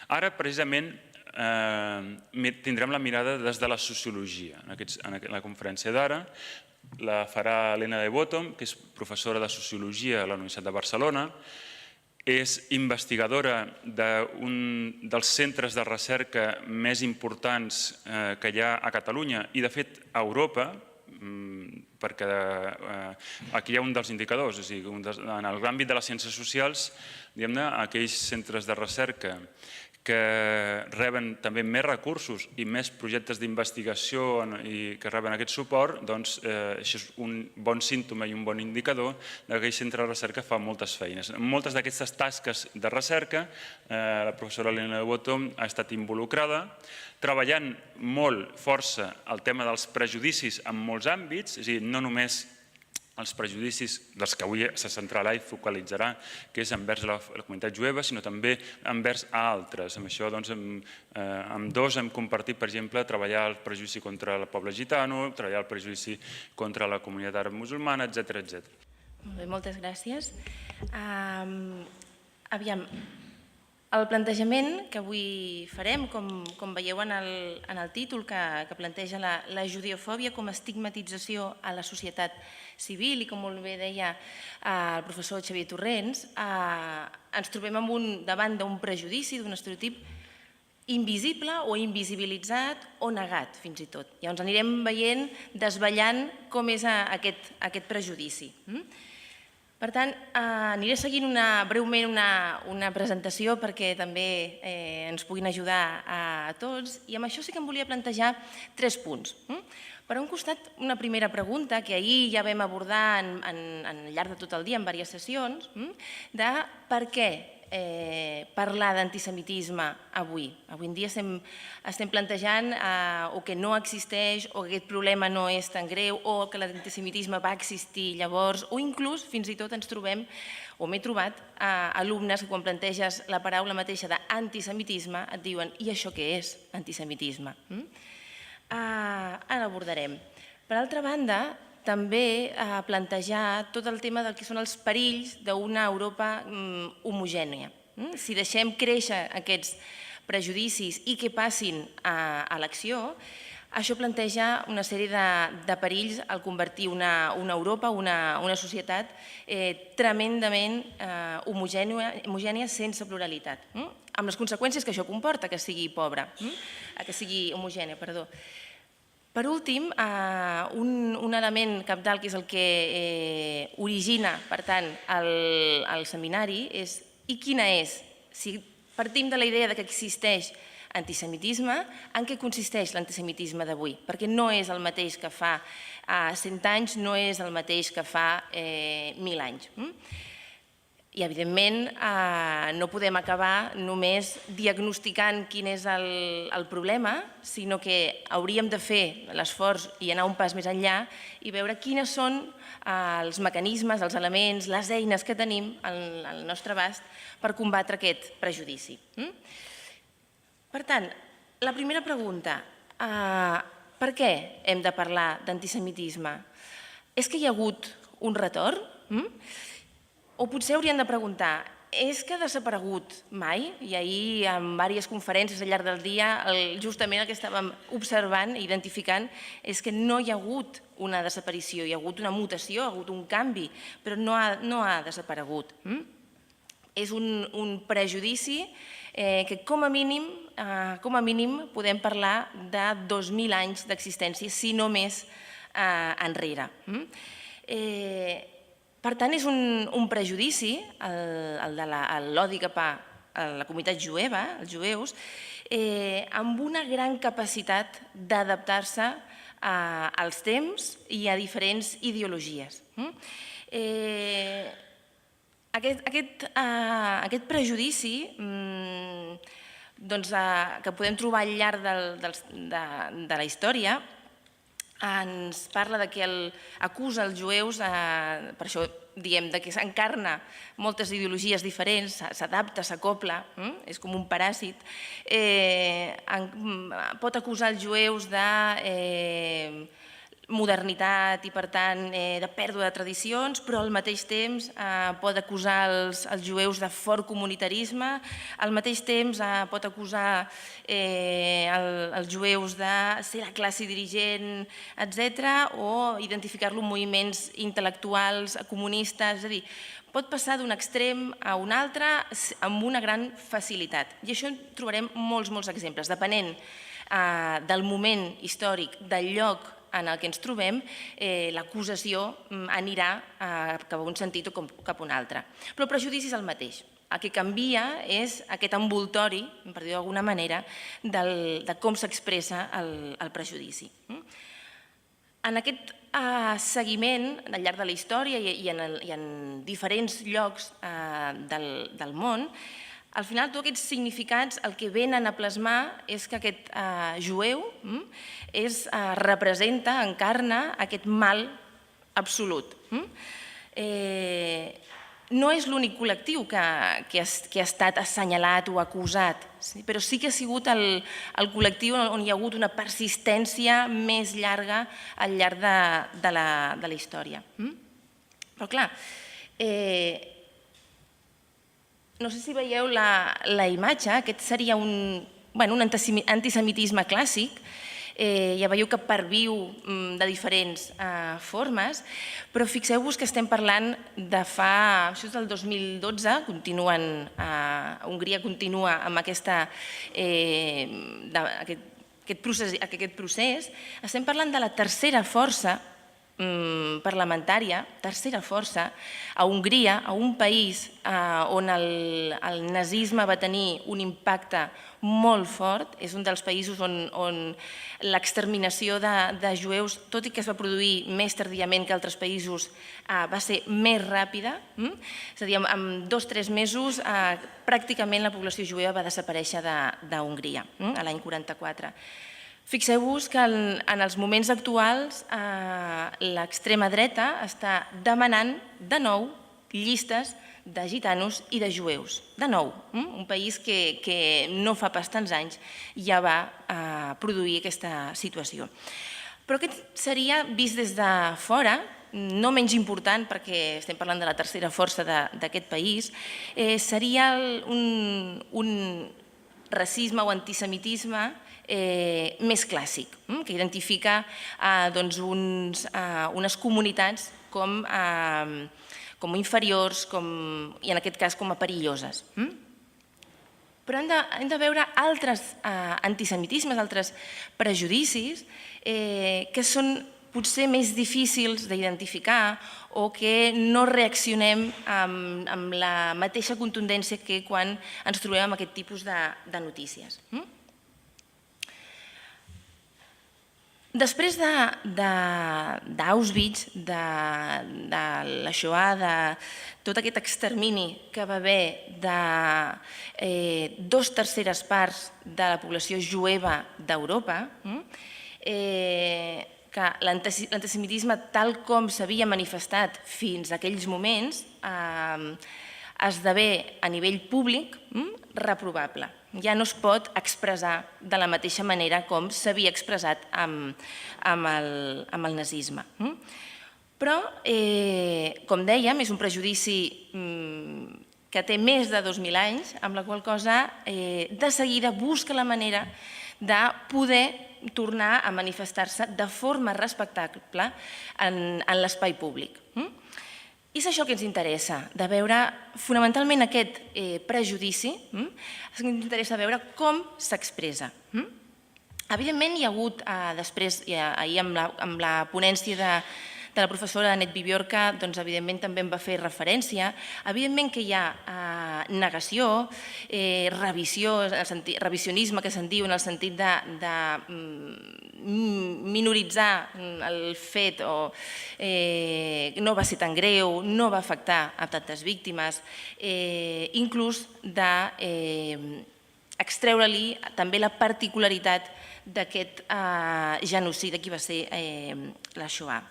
Ara, precisament, tindrem la mirada des de la sociologia. En la conferència d'ara la farà Helena de Bottom, que és professora de Sociologia a la Universitat de Barcelona, és investigadora d'un dels centres de recerca més importants que hi ha a Catalunya i, de fet, a Europa, perquè aquí hi ha un dels indicadors, és a dir, en l'àmbit de les ciències socials, diguem-ne, aquells centres de recerca que reben també més recursos i més projectes d'investigació i que reben aquest suport, doncs això és un bon símptoma i un bon indicador que aquell centre de recerca fa moltes feines. En moltes d'aquestes tasques de recerca, la professora Helena de Bottom ha estat involucrada, treballant molt força el tema dels prejudicis en molts àmbits, és a dir, no només els prejudicis dels que avui se centrarà i focalitzarà, que és envers la comunitat jueva, sinó també envers altres. Amb això, amb dos hem compartit, per exemple, treballar el prejudici contra el poble gitano, treballar el prejudici contra la comunitat àrab musulmana, etc. Molt bé, moltes gràcies. Aviam, el plantejament que avui farem, com veieu en el títol, que planteja la judeofòbia com a estigmatització a la societat civil, i com molt bé deia el professor Xavier Torrents, ens trobem davant d'un prejudici, d'un estereotip invisible o invisibilitzat o negat, fins i tot. Llavors anirem veient, desvetllant com és aquest prejudici. Per tant, aniré seguint breument una presentació perquè també ens puguin ajudar a tots, i amb això sí que em volia plantejar 3 punts. Per un costat, una primera pregunta que ahir ja vam abordar al llarg de tot el dia en diverses sessions, de per què parlar d'antisemitisme avui. Avui en dia estem plantejant o que no existeix, o que aquest problema no és tan greu, o que l'antisemitisme va existir llavors, o inclús fins i tot ens trobem, o m'he trobat, alumnes que quan planteges la paraula mateixa d'antisemitisme et diuen: i això què és antisemitisme? Ara l'abordarem. Per altra banda, també plantejar tot el tema del que són els perills d'una Europa homogènia. Si deixem créixer aquests prejudicis i que passin a l'acció, això planteja una sèrie de perills al convertir una Europa, una societat tremendament homogènia sense pluralitat, amb les conseqüències que això comporta, que sigui pobra, que sigui homogènia, perdó. Per últim, un element cabdal, que és el que origina, per tant, el seminari, és i quina és, si partim de la idea que existeix antisemitisme, en què consisteix l'antisemitisme d'avui? Perquè no és el mateix que fa 100 anys, no és el mateix que fa 1000 anys. I, evidentment, no podem acabar només diagnosticant quin és el problema, sinó que hauríem de fer l'esforç i anar un pas més enllà i veure quines són els mecanismes, els elements, les eines que tenim al nostre abast per combatre aquest prejudici. Per tant, la primera pregunta: per què hem de parlar d'antisemitisme? És que hi ha hagut un retorn? O potser hauríem de preguntar: és que ha desaparegut mai? I ahir, en diverses conferències al llarg del dia, justament el que estàvem observant i identificant és que no hi ha hagut una desaparició, hi ha hagut una mutació, hi ha hagut un canvi, però no ha desaparegut. És un prejudici que com a mínim podem parlar de 2000 anys d'existència, si no més enrere. Per tant, és un prejudici, el de l'odi cap a la comunitat jueva, els jueus, amb una gran capacitat d'adaptar-se als temps i a diferents ideologies. Aquest prejudici que podem trobar al llarg de la història ens parla que acusa els jueus, per això diem que s'encarna moltes ideologies diferents, s'adapta, s'acopla, és com un paràsit. Pot acusar els jueus de modernitat i, per tant, de pèrdua de tradicions, però al mateix temps pot acusar els jueus de fort comunitarisme, al mateix temps pot acusar els jueus de ser la classe dirigent, etc., o identificar-lo amb moviments intel·lectuals, comunistes, és a dir, pot passar d'un extrem a un altre amb una gran facilitat. I això en trobarem molts exemples. Depenent del moment històric, del lloc en el que ens trobem, l'acusació anirà cap a un sentit o cap a un altre. Però el prejudici és el mateix. El que canvia és aquest envoltori, per dir-ho d'alguna manera, de com s'expressa el prejudici. En aquest seguiment al llarg de la història i en diferents llocs del món, al final, tots aquests significats el que venen a plasmar és que aquest jueu representa, encarna aquest mal absolut. No és l'únic col·lectiu que ha estat assenyalat o acusat, però sí que ha sigut el col·lectiu on hi ha hagut una persistència més llarga al llarg de la història. Però clar, no sé si veieu la imatge, aquest seria un antisemitisme clàssic, ja veieu que perviu de diferents formes, però fixeu-vos que estem parlant de fa, això és del 2012, Hongria continua amb aquest procés, estem parlant de la tercera força parlamentària, tercera força, a Hongria, a un país on el nazisme va tenir un impacte molt fort, és un dels països on l'exterminació de jueus, tot i que es va produir més tardivament que altres països, va ser més ràpida, és a dir, en 2 o 3 mesos pràcticament la població jueva va desaparèixer d'Hongria, l'any 44. Fixeu-vos que en els moments actuals l'extrema dreta està demanant de nou llistes de gitanos i de jueus. De nou, un país que no fa pas tants anys ja va produir aquesta situació. Però aquest seria, vist des de fora, no menys important perquè estem parlant de la tercera força d'aquest país, seria un racisme o antisemitisme més clàssic, que identifica unes comunitats com inferiors i en aquest cas com a perilloses. Però hem de veure altres antisemitismes, altres prejudicis que són potser més difícils d'identificar o que no reaccionem amb la mateixa contundència que quan ens trobem amb aquest tipus de notícies. Després d'Auschwitz, de la Shoah, de tot aquest extermini que va haver de 2/3 parts de la població jueva d'Europa, que l'antisemitisme tal com s'havia manifestat fins a aquells moments esdevé a nivell públic reprovable. Ja no es pot expressar de la mateixa manera com s'havia expressat amb el nazisme. Però, com dèiem, és un prejudici que té més de 2.000 anys, amb la qual cosa de seguida busca la manera de poder tornar a manifestar-se de forma respectable en l'espai públic. I és això que ens interessa, de veure fonamentalment aquest prejudici, ens interessa veure com s'expressa. Evidentment hi ha hagut després, ahir amb la ponència de la professora Anet Viviorca, doncs evidentment també em va fer referència, evidentment que hi ha negació, revisionisme que se'n diu en el sentit de minoritzar el fet o no va ser tan greu, no va afectar a tantes víctimes, inclús d'extreure-li també la particularitat d'aquest genocidi que va ser la Shoah.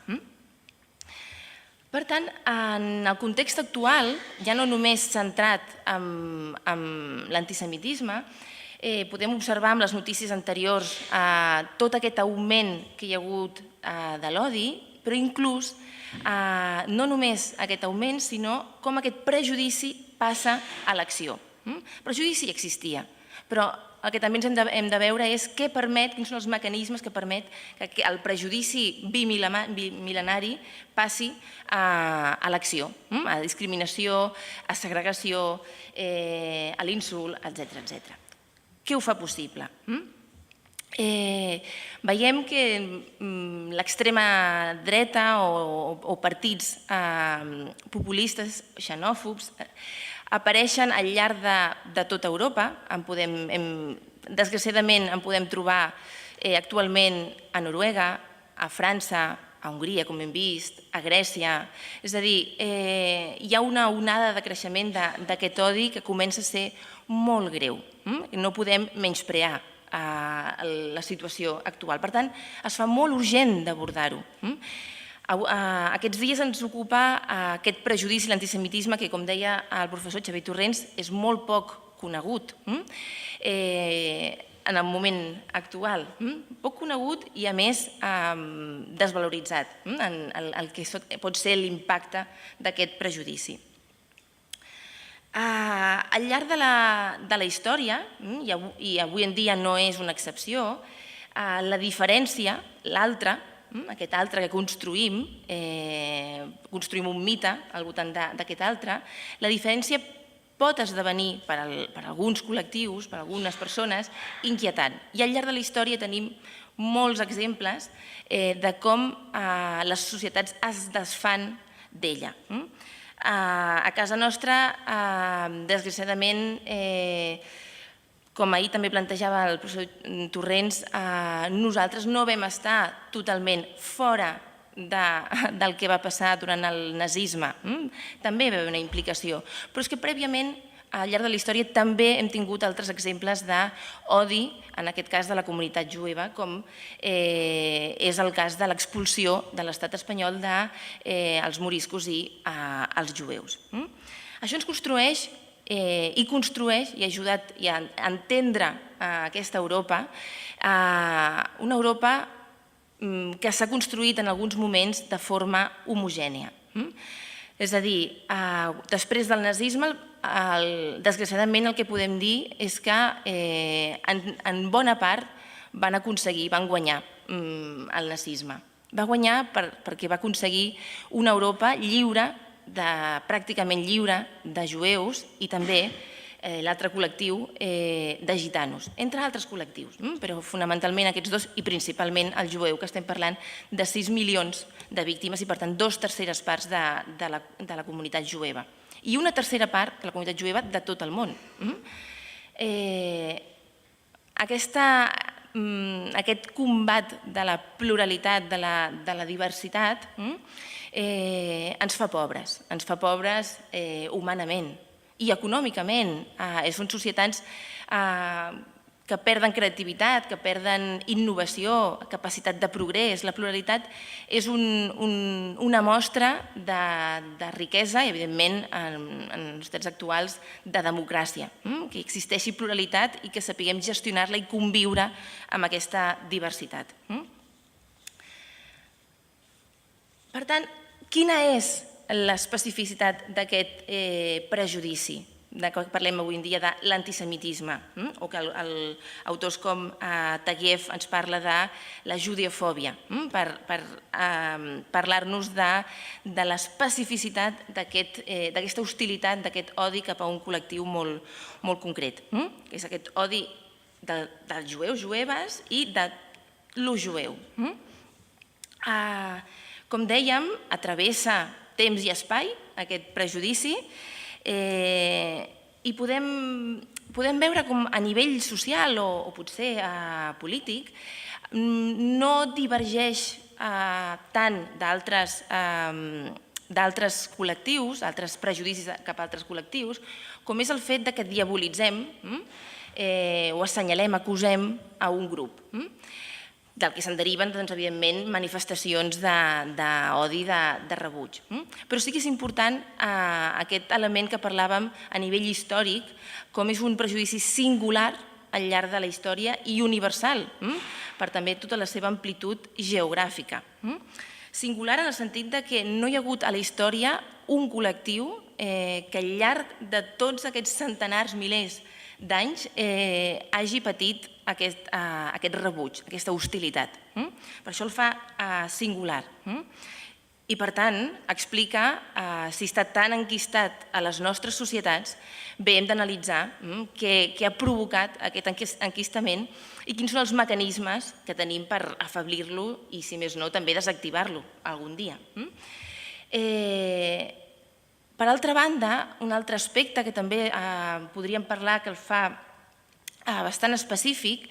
Per tant, en el context actual, ja no només centrat en l'antisemitisme, podem observar amb les notícies anteriors tot aquest augment que hi ha hagut de l'odi, però inclús no només aquest augment, sinó com aquest prejudici passa a l'acció. El prejudici existia, però el que també hem de veure és què permet, quins són els mecanismes que permet que el prejudici bimil·lenari passi a l'acció, a discriminació, a segregació, a l'insult, etc. Què ho fa possible? Veiem que l'extrema dreta o partits populistes, xenòfobs, apareixen al llarg de tota Europa. Desgraciadament en podem trobar actualment a Noruega, a França, a Hongria, com hem vist, a Grècia. És a dir, hi ha una onada de creixement d'aquest odi que comença a ser molt greu. No podem menysprear la situació actual. Per tant, es fa molt urgent d'abordar-ho. Aquests dies ens ocupa aquest prejudici, l'antisemitisme, que, com deia el professor Xavier Torrents, és molt poc conegut en el moment actual. Poc conegut i, a més, desvaloritzat, el que pot ser l'impacte d'aquest prejudici. Al llarg de la història, i avui en dia no és una excepció, la diferència, l'altre, aquest altre que construïm un mite al voltant d'aquest altre, la diferència pot esdevenir per alguns col·lectius, per algunes persones, inquietant. I al llarg de la història tenim molts exemples de com les societats es desfan d'ella. A casa nostra, desgraciadament, com ahir també plantejava el professor Torrents, nosaltres no vam estar totalment fora del que va passar durant el nazisme. També va haver una implicació. Però és que prèviament, al llarg de la història, també hem tingut altres exemples d'odi, en aquest cas de la comunitat jueva, com és el cas de l'expulsió de l'estat espanyol dels moriscos i els jueus. Això ens construeix i ha ajudat a entendre aquesta Europa, una Europa que s'ha construït en alguns moments de forma homogènia. És a dir, després del nazisme, desgraciadament el que podem dir és que en bona part van aconseguir, van guanyar el nazisme. Va guanyar perquè va aconseguir una Europa lliure, pràcticament lliure de jueus i també l'altre col·lectiu de gitanos, entre altres col·lectius, però fonamentalment aquests dos i principalment el jueu, que estem parlant de 6 milions de víctimes i per tant 2/3 parts de la comunitat jueva i una tercera part de la comunitat jueva de tot el món. Aquest combat de la pluralitat, de la diversitat, ens fa pobres humanament i econòmicament. Són societats que perden creativitat, que perden innovació, capacitat de progrés. La pluralitat és una mostra de riquesa i, evidentment, en els temps actuals, de democràcia. Que existeixi pluralitat i que sapiguem gestionar-la i conviure amb aquesta diversitat. Per tant, quina és l'especificitat d'aquest prejudici de què parlem avui en dia, de l'antisemitisme, o que autors com Taguieff ens parla de la judeofòbia, per parlar-nos de l'especificitat d'aquesta hostilitat, d'aquest odi cap a un col·lectiu molt concret, que és aquest odi dels jueus, jueves i de lo jueu. Com dèiem, travessa temps i espai aquest prejudici i podem veure com a nivell social o potser polític no divergeix tant d'altres col·lectius, altres prejudicis cap a altres col·lectius, com és el fet que diabolitzem o assenyalem, acusem a un grup, del que se'n deriven, evidentment, manifestacions d'odi, de rebuig. Però sí que és important aquest element que parlàvem a nivell històric, com és un prejudici singular al llarg de la història i universal, per també tota la seva amplitud geogràfica. Singular en el sentit que no hi ha hagut a la història un col·lectiu que al llarg de tots aquests centenars, milers d'anys hagi patit aquest rebuig, aquesta hostilitat. Per això el fa singular. I, per tant, explica si està tan enquistat a les nostres societats, bé, hem d'analitzar què ha provocat aquest enquistament i quins són els mecanismes que tenim per afeblir-lo i, si més no, també desactivar-lo algun dia. Per altra banda, un altre aspecte que també podríem parlar que el fa bastant específic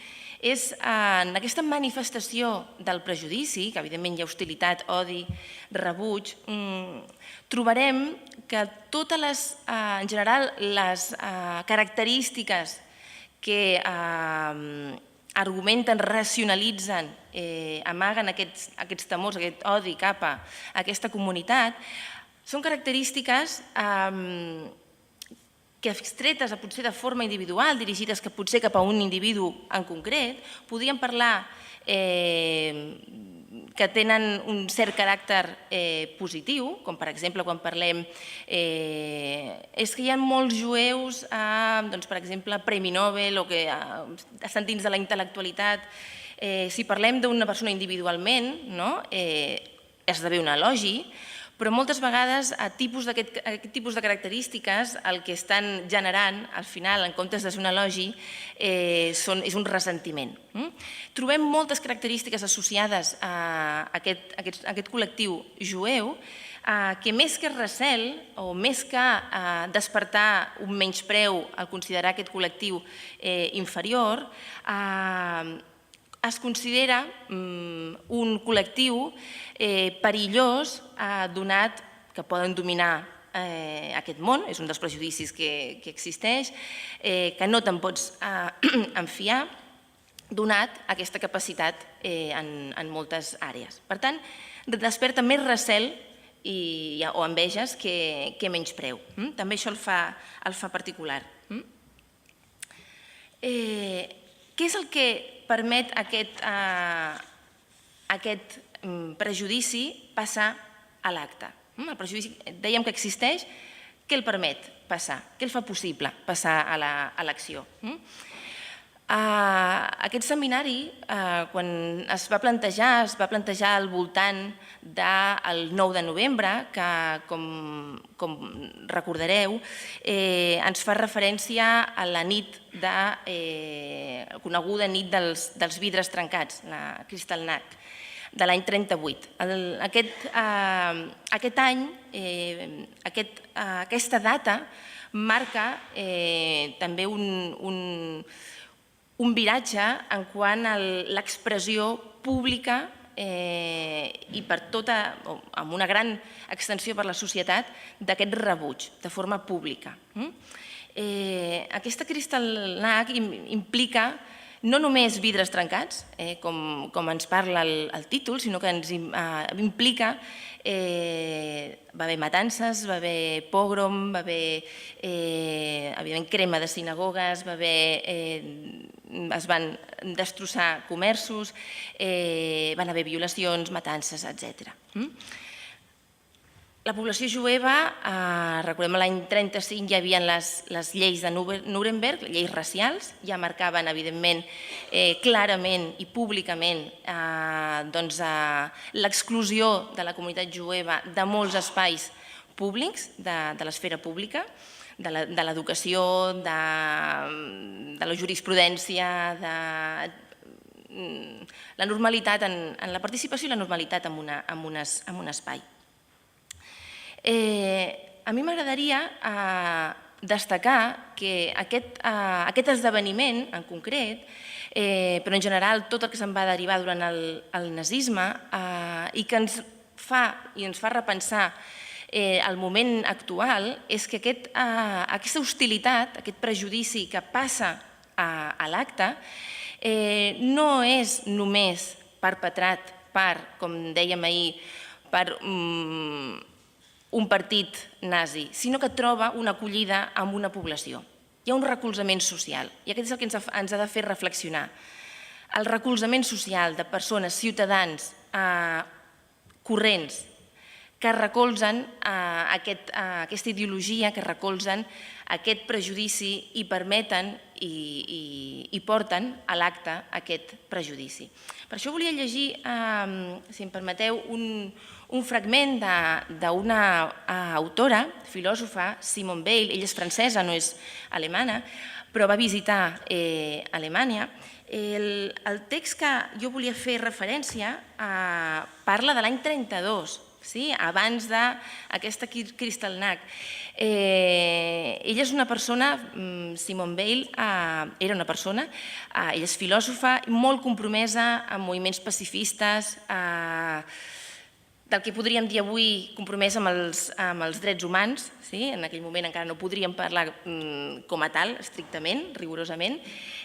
és en aquesta manifestació del prejudici, que evidentment hi ha hostilitat, odi, rebuig, trobarem que totes en general, les característiques que argumenten, racionalitzen, amaguen aquests temors, aquest odi cap a aquesta comunitat, són característiques que extretes potser de forma individual, dirigides potser cap a un individu en concret, podríem parlar que tenen un cert caràcter positiu, com per exemple quan parlem és que hi ha molts jueus, per exemple, Premi Nobel o que estan dins de la intel·lectualitat. Si parlem d'una persona individualment, esdevé un elogi, però moltes vegades aquest tipus de característiques el que estan generant, al final, en comptes de ser un elogi, és un ressentiment. Trobem moltes característiques associades a aquest col·lectiu jueu que més que recel o més que despertar un menyspreu al considerar aquest col·lectiu inferior, es considera un col·lectiu perillós donat que poden dominar aquest món, és un dels prejudicis que existeix, que no te'n pots enfiar, donat aquesta capacitat en moltes àrees. Per tant, desperta més recel o enveges que menyspreu. També això el fa particular. Què és el que permet aquest prejudici passar a l'acte? El prejudici, dèiem que existeix, què el permet passar? Què el fa possible passar a l'acció? Aquest seminari, quan es va plantejar al voltant del 9 de novembre, que, com recordareu, ens fa referència a la nit coneguda nit dels vidres trencats, la Kristallnacht, de l'any 38. Aquest any, aquesta data, marca també un viratge en quant a l'expressió pública i per tota, amb una gran extensió per la societat, d'aquest rebuig, de forma pública. Aquesta Kristallnacht implica no només vidres trencats, com ens parla el títol, sinó que ens implica va haver matances, va haver pogrom, va haver crema de sinagogues, es van destrossar comerços, van haver violacions, matances, etc. La població jueva, recordem l'any 35 hi havia les lleis de Nuremberg, lleis racials, ja marcaven evidentment clarament i públicament l'exclusió de la comunitat jueva de molts espais públics, de l'esfera pública, de l'educació, de la jurisprudència, de la normalitat en la participació i la normalitat en un espai. A mi m'agradaria destacar que aquest esdeveniment en concret, però en general tot el que se'n va derivar durant el nazisme i que ens fa repensar el moment actual, és que aquesta hostilitat, aquest prejudici que passa a l'acte, no és només perpetrat per, com dèiem ahir, per un partit nazi, sinó que troba una acollida en una població. hi ha un recolzament social, i aquest és el que ens ha de fer reflexionar. El recolzament social de persones, ciutadans, corrents, que recolzen aquesta ideologia, que recolzen aquest prejudici i permeten i porten a l'acte aquest prejudici. Per això volia llegir, si em permeteu, un fragment d'una autora, filòsofa, Simone Weil. Ella és francesa, no és alemana, però va visitar Alemanya. El text que jo volia fer referència parla de l'any 32, abans d'aquesta Kristallnacht. Ella és una persona, Simone Weil era una persona, ella és filòsofa, molt compromesa amb moviments pacifistes, del que podríem dir avui compromès amb els drets humans. En aquell moment encara no podríem parlar com a tal, estrictament, rigorosament.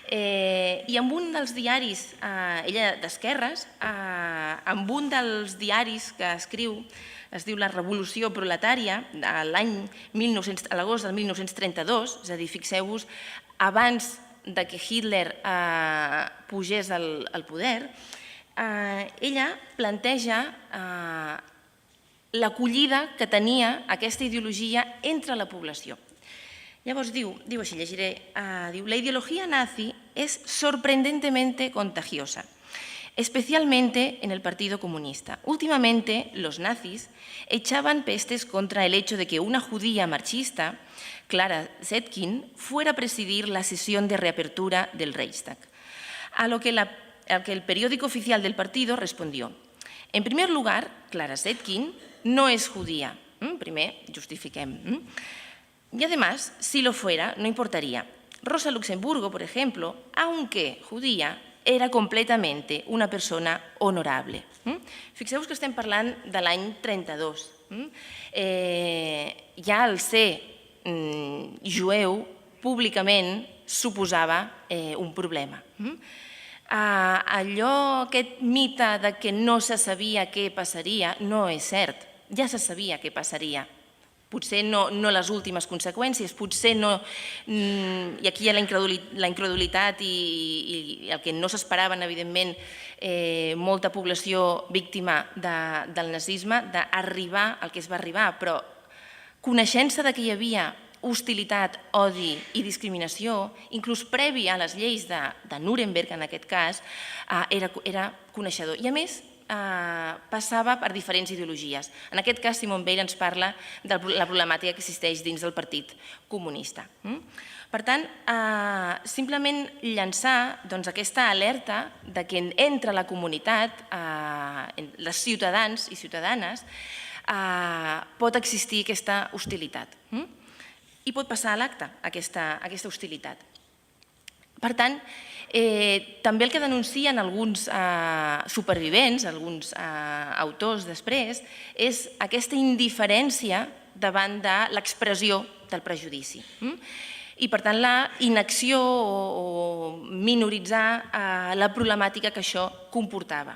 I amb un dels diaris, ella d'esquerres, amb un dels diaris que escriu, es diu La Revolució Proletària, a l'agost del 1932, és a dir, fixeu-vos, abans que Hitler pugés al poder, ella planteja l'acollida que tenia aquesta ideologia entre la població. Llavors diu així, llegiré, la ideología nazi es sorprendentemente contagiosa, especialmente en el Partido Comunista. Últimamente, los nazis echaban pestes contra el hecho de que una judía marxista, Clara Zetkin, fuera a presidir la sesión de reapertura del Reichstag, a lo que el periódico oficial del partido respondió: en primer lugar, Clara Zetkin no es judía. Primer, justifiquem. Y además, si lo fuera, no importaría. Rosa Luxemburgo, por ejemplo, aunque judía, era completamente una persona honorable. Fixeu-vos que estem parlant de l'any 32. Ja el ser jueu públicament suposava un problema. Aquest mite de que no se sabia què passaria no és cert. Ja se sabia què passaria. Potser no les últimes conseqüències, potser no... I aquí hi ha la incredulitat i el que no s'esperaven, evidentment, molta població víctima del nazisme, d'arribar al que es va arribar, però coneixent-se que hi havia hostilitat, odi i discriminació, inclús previ a les lleis de Nuremberg, en aquest cas, era coneixedor. I a més, passava per diferents ideologies. En aquest cas, Simone Weil ens parla de la problemàtica que existeix dins del Partit Comunista. Per tant, simplement llançar aquesta alerta que entre la comunitat, els ciutadans i ciutadanes, pot existir aquesta hostilitat i pot passar a l'acte aquesta hostilitat. Per tant, també el que denuncien alguns supervivents, alguns autors després, és aquesta indiferència davant de l'expressió del prejudici. I, per tant, la inacció o minoritzar la problemàtica que això comportava.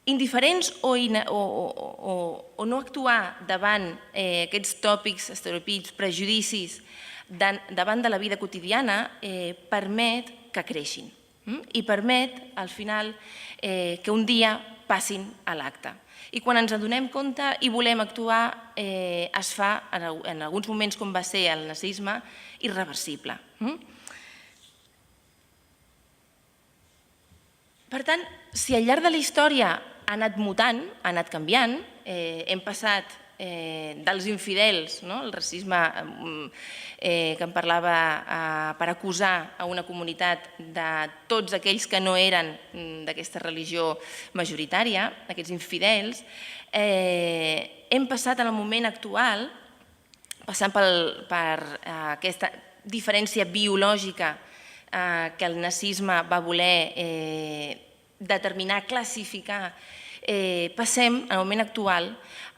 Indiferents o no actuar davant aquests tòpics, estereotips, prejudicis, davant de la vida quotidiana, permet que creixin i permet, al final, que un dia passin a l'acte. I quan ens adonem compte i volem actuar, es fa, en alguns moments com va ser el nazisme, irreversible. Per tant, si al llarg de la història ha anat mutant, ha anat canviant, hem passat dels infidels, el racisme que en parlava per acusar a una comunitat de tots aquells que no eren d'aquesta religió majoritària, aquests infidels, hem passat en el moment actual, passant per aquesta diferència biològica que el nazisme va voler determinar, classificar, passem al moment actual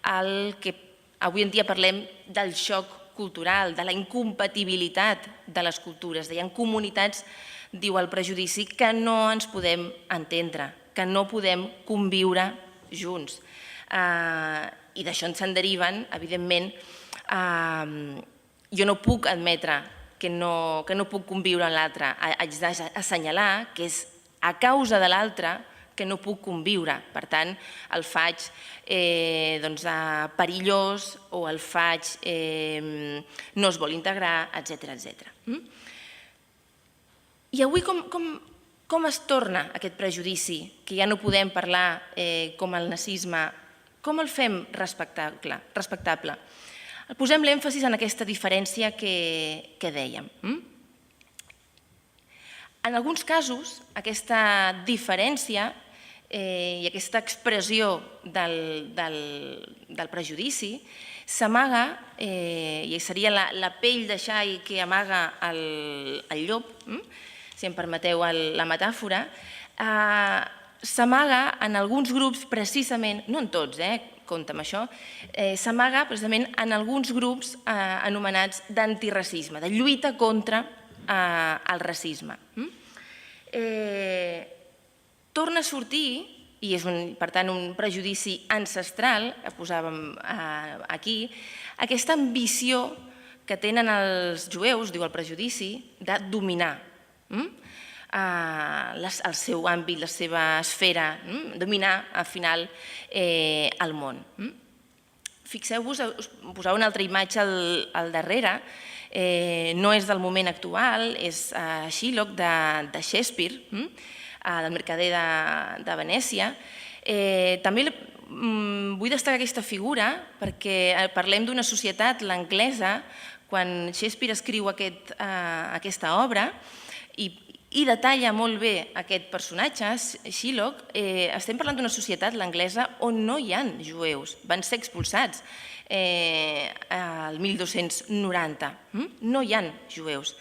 al que avui en dia parlem del xoc cultural, de la incompatibilitat de les cultures. Hi ha comunitats, diu el prejudici, que no ens podem entendre, que no podem conviure junts. I d'això se'n deriven, evidentment, jo no puc admetre que no puc conviure amb l'altre, haig d'assenyalar que és a causa de l'altre que no puc conviure. Per tant, el faig perillós o el faig no es vol integrar, etc. I avui com es torna aquest prejudici, que ja no podem parlar com el nazisme, com el fem respectable? Posem l'èmfasis en aquesta diferència que dèiem. En alguns casos, aquesta diferència i aquesta expressió del prejudici s'amaga, i seria la pell de xai que amaga el llop, si em permeteu la metàfora, s'amaga en alguns grups precisament, no en tots, compte amb això, s'amaga precisament en alguns grups anomenats d'antiracisme, de lluita contra el racisme. Torna a sortir, i és per tant un prejudici ancestral, que posàvem aquí, aquesta ambició que tenen els jueus, diu el prejudici, de dominar el seu àmbit, la seva esfera, dominar al final el món. Fixeu-vos, us poseu una altra imatge al darrere, no és del moment actual, és Shylock de Shakespeare, del Mercader de Venècia. També vull destacar aquesta figura perquè parlem d'una societat, l'anglesa, quan Shakespeare escriu aquesta obra i detalla molt bé aquest personatge, Shylock, estem parlant d'una societat, l'anglesa, on no hi ha jueus, van ser expulsats el 1290, no hi ha jueus.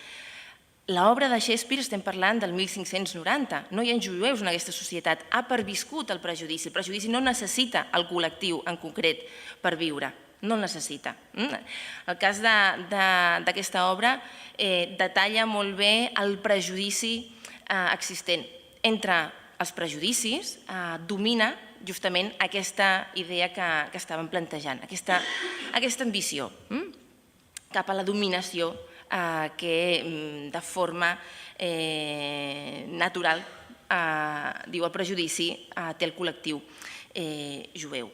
L'obra de Shakespeare estem parlant del 1590, no hi ha jueus en aquesta societat, ha perviscut el prejudici no necessita el col·lectiu en concret per viure, no el necessita. El cas d'aquesta obra detalla molt bé el prejudici existent. Entre els prejudicis domina justament aquesta idea que estàvem plantejant, aquesta ambició cap a la dominació que de forma natural, diu el prejudici, té el col·lectiu jueu.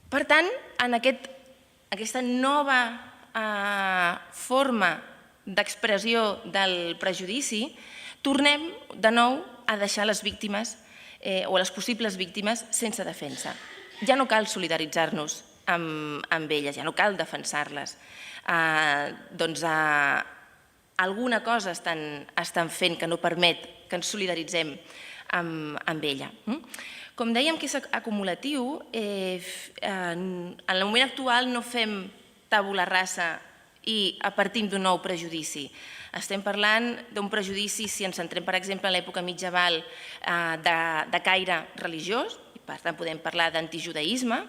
Per tant, en aquesta nova forma d'expressió del prejudici, tornem de nou a deixar les víctimes o les possibles víctimes sense defensa. Ja no cal solidaritzar-nos amb elles, ja no cal defensar-les. Doncs alguna cosa estan fent que no permet que ens solidaritzem amb ella. Com dèiem que és acumulatiu, en el moment actual no fem tabula rasa i partim d'un nou prejudici. Estem parlant d'un prejudici, si ens centrem, per exemple, en l'època mitjaval, de caire religiós, per tant podem parlar d'antijudaïsme,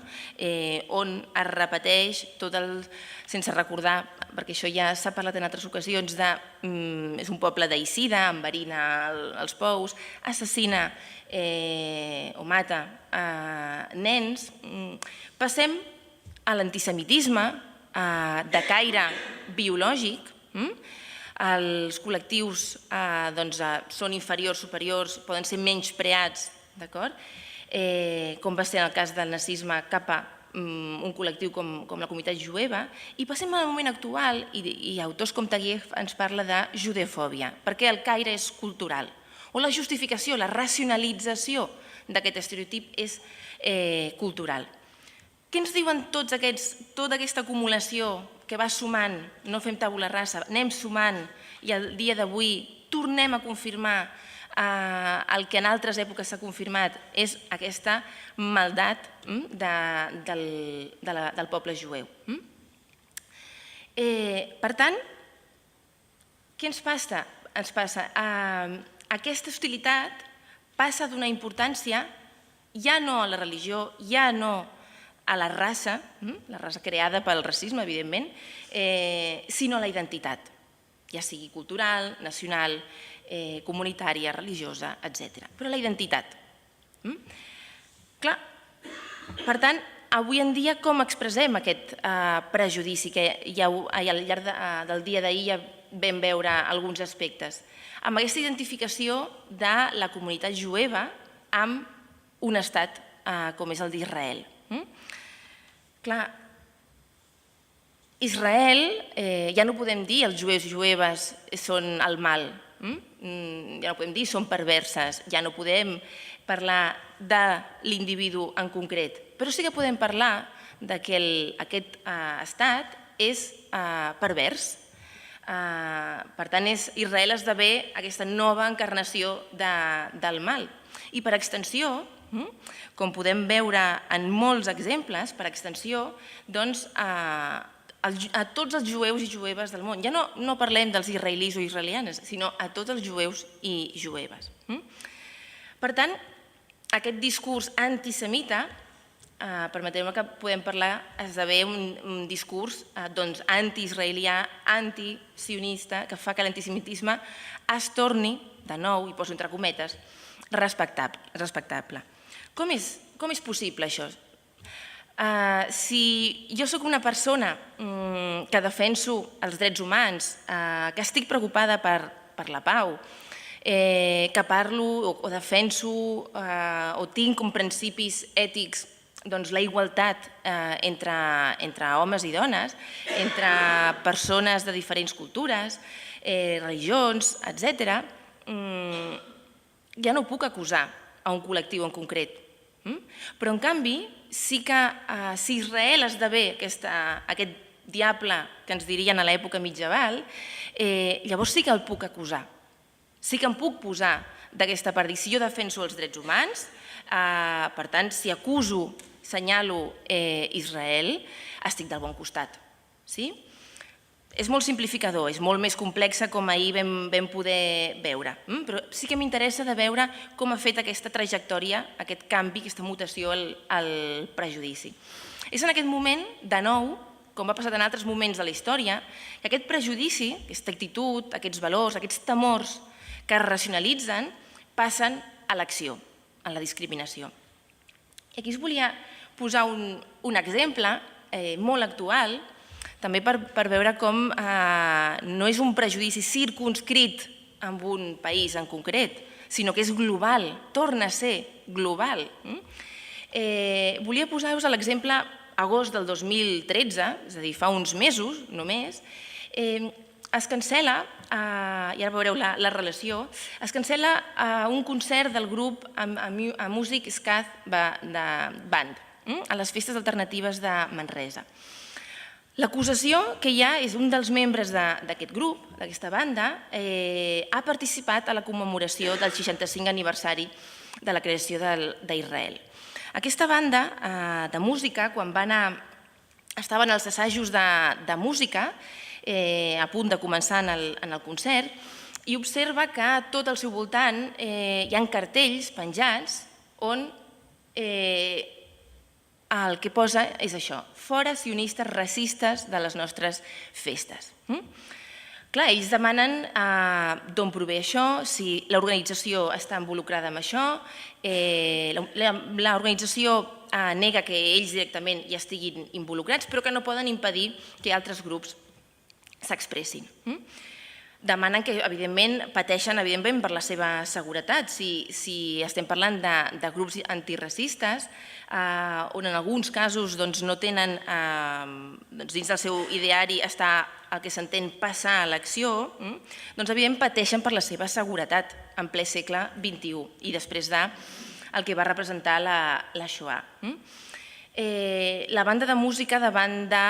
on es repeteix tot el, sense recordar, perquè això ja s'ha parlat en altres ocasions, és un poble deicida, enverina els pous, assassina o mata nens. Passem a l'antisemitisme de caire biològic. Els col·lectius són inferiors, superiors, poden ser menyspreats, d'acord? Com va ser en el cas del nazisme cap a un col·lectiu com la comunitat jueva, i passem al moment actual, i autors com Taguieff ens parla de judeofòbia, perquè el caire és cultural, o la justificació, la racionalització d'aquest estereotip és cultural. Què ens diuen tota aquesta acumulació que va sumant, no fem tabula rasa, anem sumant, i al dia d'avui tornem a confirmar el que en altres èpoques s'ha confirmat, és aquesta maldat del poble jueu. Per tant, què ens passa? Aquesta hostilitat passa a donar importància ja no a la religió, ja no a la raça creada pel racisme, evidentment, sinó a la identitat, ja sigui cultural, nacional, comunitària, religiosa, etc. Però la identitat. Clar, per tant, avui en dia com expressem aquest prejudici que ja al llarg del dia d'ahir ja vam veure alguns aspectes? Amb aquesta identificació de la comunitat jueva amb un estat com és el d'Israel. Clar, Israel, ja no podem dir els jueus i jueves són el mal, ja no podem dir són perverses, ja no podem parlar de l'individu en concret, però sí que podem parlar que aquest estat és pervers. Per tant, Israel esdevé aquesta nova encarnació del mal. I per extensió, com podem veure en molts exemples, per extensió, doncs, a tots els jueus i jueves del món. Ja no parlem dels israelis o israelianes, sinó a tots els jueus i jueves. Per tant, aquest discurs antisemita, permeteu-me que podem parlar, esdevé un discurs anti-israelià, anti-sionista, que fa que l'antisemitisme es torni, de nou, i poso entre cometes, respectable. Com és possible això? Si jo soc una persona que defenso els drets humans, que estic preocupada per la pau, que parlo o defenso o tinc com principis ètics la igualtat entre homes i dones, entre persones de diferents cultures, religions, etc., ja no puc acusar a un col·lectiu en concret. Però, en canvi, sí que si Israel esdevé aquest diable que ens dirien a l'època mitjaval, llavors sí que el puc acusar. Sí que em puc posar d'aquesta part. Si jo defenso els drets humans, per tant, si acuso, senyalo Israel, estic del bon costat. És molt simplificador, és molt més complexa com ahir vam poder veure, però sí que m'interessa de veure com ha fet aquesta trajectòria, aquest canvi, aquesta mutació al prejudici. És en aquest moment, de nou, com ha passat en altres moments de la història, que aquest prejudici, aquesta actitud, aquests valors, aquests temors que es racionalitzen, passen a l'acció, a la discriminació. I aquí us volia posar un exemple molt actual, també per veure com no és un prejudici circumscrit en un país en concret, sinó que és global, torna a ser global. Volia posar-vos l'exemple agost del 2013, és a dir, fa uns mesos només, es cancel·la, i ara veureu la relació, es cancel·la un concert del grup a Music Ska Band a les festes alternatives de Manresa. L'acusació que hi ha és un dels membres d'aquest grup, d'aquesta banda, ha participat a la commemoració del 65 aniversari de la creació d'Israel. Aquesta banda de música, quan estaven als assajos de música, a punt de començar en el concert, i observa que a tot al seu voltant hi ha cartells penjats on el que posa és això, fora sionistes racistes de les nostres festes. Clar, ells demanen d'on prové això, si l'organització està involucrada en això, l'organització nega que ells directament hi estiguin involucrats, però que no poden impedir que altres grups s'expressin. Demanen que, evidentment, pateixen per la seva seguretat. Si estem parlant de grups antiracistes, on en alguns casos no tenen, dins del seu ideari està el que s'entén passar a l'acció, doncs evidentment pateixen per la seva seguretat en ple segle XXI i després del que va representar la Shoah. La banda de música, davant de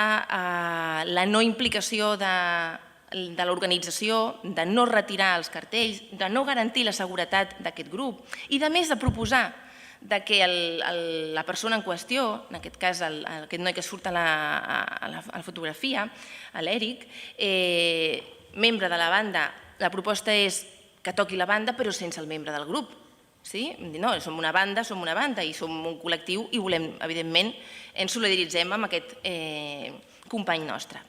la no implicació de l'organització, de no retirar els cartells, de no garantir la seguretat d'aquest grup i, a més, de proposar que la persona en qüestió, en aquest cas aquest noi que surt a la fotografia, l'Eric, membre de la banda, la proposta és que toqui la banda però sense el membre del grup. No, som una banda i som un col·lectiu i volem, evidentment, ens solidaritzem amb aquest company nostre.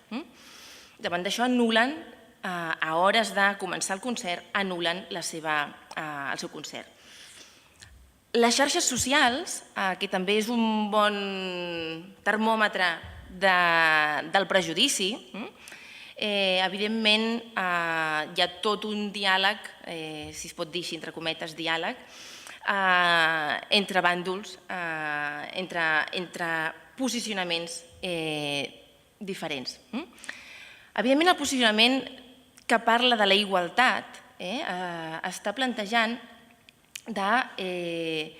Davant d'això, anul·len, a hores de començar el concert, anul·len el seu concert. Les xarxes socials, que també és un bon termòmetre del prejudici, evidentment hi ha tot un diàleg, si es pot dir així entre cometes, diàleg, entre bàndols, entre posicionaments diferents. Evidentment el posicionament que parla de la igualtat està plantejant que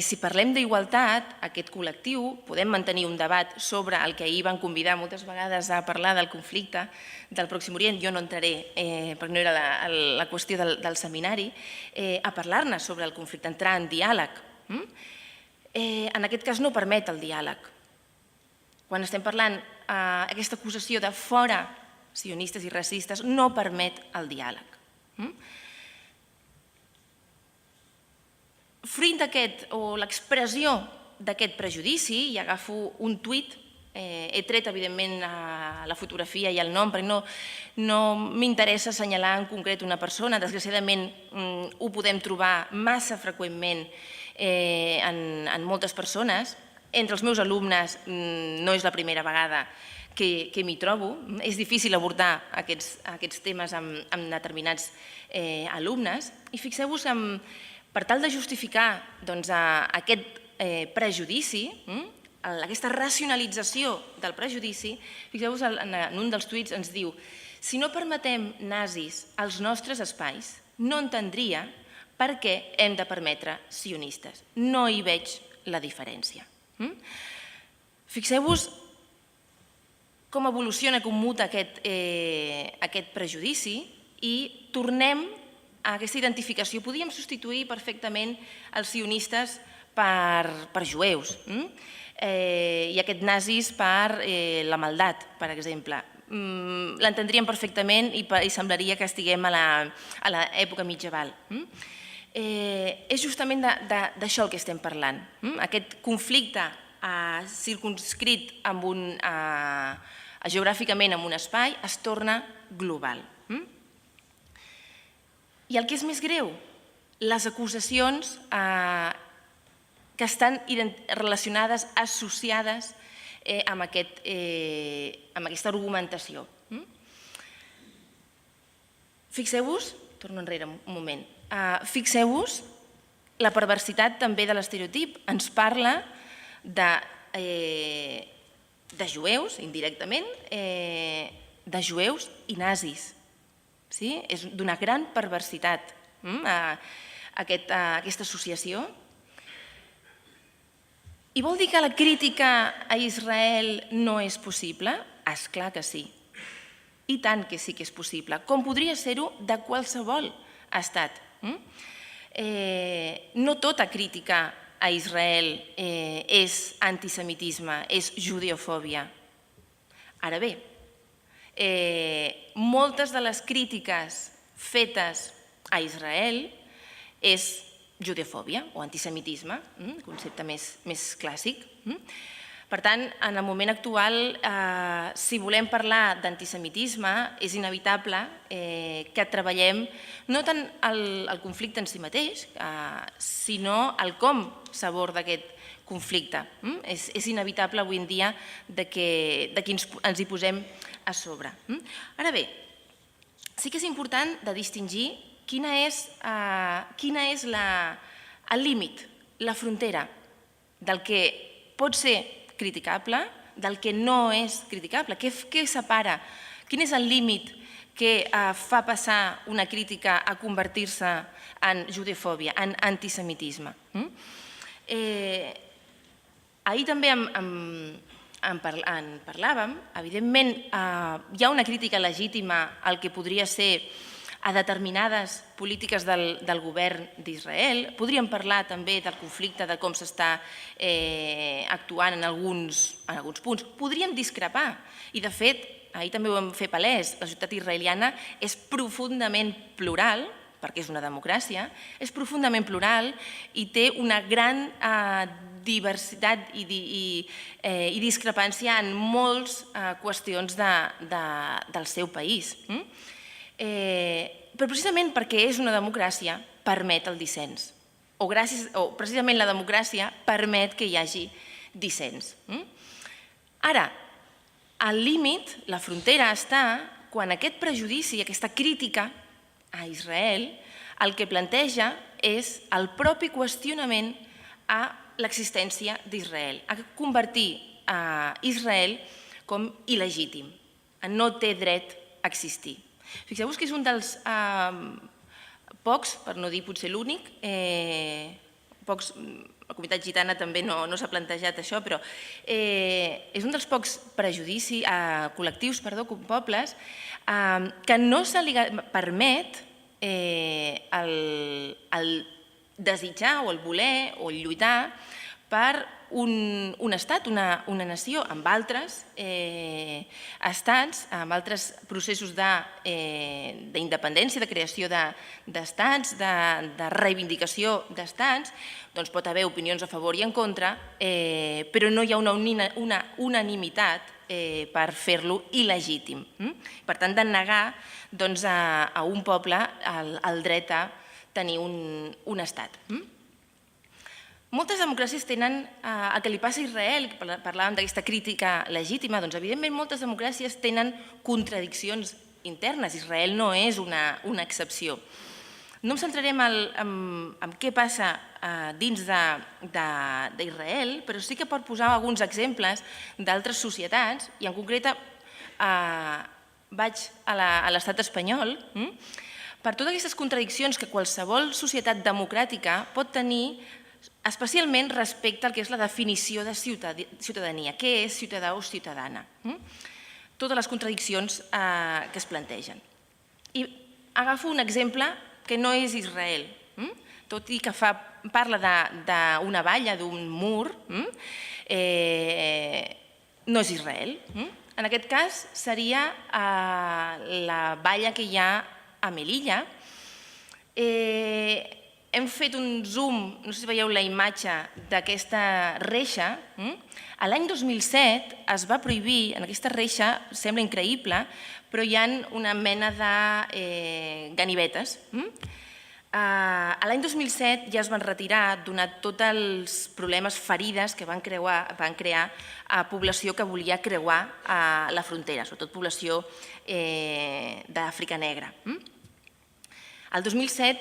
si parlem d'igualtat, aquest col·lectiu, podem mantenir un debat sobre el que ahir van convidar moltes vegades a parlar del conflicte del Pròxim Orient, jo no entraré, perquè no era la qüestió del seminari, a parlar-ne sobre el conflicte, entrar en diàleg. En aquest cas no permet el diàleg. Quan estem parlant aquesta acusació de fora sionistes i racistes, no permet el diàleg. Fruit d'aquest, o l'expressió d'aquest prejudici, i agafo un tuit, he tret evidentment la fotografia i el nom, perquè no m'interessa assenyalar en concret una persona, desgraciadament ho podem trobar massa freqüentment en moltes persones. Entre els meus alumnes no és la primera vegada que m'hi trobo. És difícil abordar aquests temes amb determinats alumnes. I fixeu-vos que per tal de justificar aquest prejudici, aquesta racionalització del prejudici, fixeu-vos en un dels tuits ens diu: si no permetem nazis als nostres espais, no entendria per què hem de permetre sionistes. No hi veig la diferència. Fixeu-vos com evoluciona, com muta aquest prejudici i tornem a aquesta identificació. Podíem substituir perfectament els sionistes per jueus i aquests nazis per la maldat, per exemple. L'entendríem perfectament i semblaria que estiguem a l'època mitjaval. És justament d'això el que estem parlant. Aquest conflicte circumscrit geogràficament en un espai es torna global. I el que és més greu, les acusacions que estan relacionades, associades amb aquesta argumentació. Fixeu-vos, torno enrere un moment, fixeu-vos la perversitat també de l'estereotip. Ens parla de jueus, indirectament, de jueus i nazis. És d'una gran perversitat aquesta associació. I vol dir que la crítica a Israel no és possible? És clar que sí. I tant que sí que és possible, com podria ser-ho de qualsevol estat. No tota crítica a Israel és antisemitisme, és judeofòbia. Ara bé, moltes de les crítiques fetes a Israel és judeofòbia o antisemitisme, concepte més clàssic. Per tant, en el moment actual, si volem parlar d'antisemitisme, és inevitable que treballem no tant el conflicte en si mateix, sinó el com s'aborda aquest conflicte. És inevitable avui en dia que ens hi posem a sobre. Ara bé, sí que és important de distingir quin és el límit, la frontera del que pot ser criticable, del que no és criticable. Què separa? Quin és el límit que fa passar una crítica a convertir-se en judeofòbia, en antisemitisme? Ahir també en parlàvem. Evidentment, hi ha una crítica legítima al que podria ser a determinades polítiques del govern d'Israel. Podríem parlar també del conflicte, de com s'està actuant en alguns punts. Podríem discrepar. I, de fet, ahir també ho vam fer palès, la societat israeliana és profundament plural, perquè és una democràcia, és profundament plural i té una gran diversitat i discrepància en moltes qüestions del seu país. Però precisament perquè és una democràcia permet el dissens. o precisament la democràcia permet que hi hagi dissens. Ara, el límit, la frontera està quan aquest prejudici, aquesta crítica a Israel, el que planteja és el propi qüestionament a l'existència d'Israel, a convertir a Israel com il·legítim, no té dret a existir. Fixeu-vos que és un dels pocs, per no dir potser l'únic, la comunitat gitana també no s'ha plantejat això, però és un dels pocs col·lectius, pobles, que no se li permet el desitjar o el voler o el lluitar per un estat, una nació, amb altres estats, amb altres processos d'independència, de creació d'estats, de reivindicació d'estats, doncs pot haver opinions a favor i en contra, però no hi ha una unanimitat per fer-lo il·legítim. Per tant, de negar a un poble el dret a tenir un estat. Moltes democràcies tenen el que li passa a Israel, parlàvem d'aquesta crítica legítima, doncs evidentment moltes democràcies tenen contradiccions internes, Israel no és una excepció. No em centrarem en què passa dins d'Israel, però sí que pot posar alguns exemples d'altres societats, i en concret vaig a l'estat espanyol, per totes aquestes contradiccions que qualsevol societat democràtica pot tenir, especialment respecte al que és la definició de ciutadania. Què és ciutadà o ciutadana? Totes les contradiccions que es plantegen. I agafo un exemple que no és Israel, tot i que parla d'una valla, d'un mur, no és Israel. En aquest cas seria la valla que hi ha a Melilla. Hem fet un zoom, no sé si veieu la imatge d'aquesta reixa. L'any 2007 es va prohibir, en aquesta reixa, sembla increïble, però hi ha una mena de ganivetes. L'any 2007 ja es van retirar, donat tots els problemes, ferides que van crear a població que volia creuar la frontera, sobretot població d'Àfrica Negra. El 2007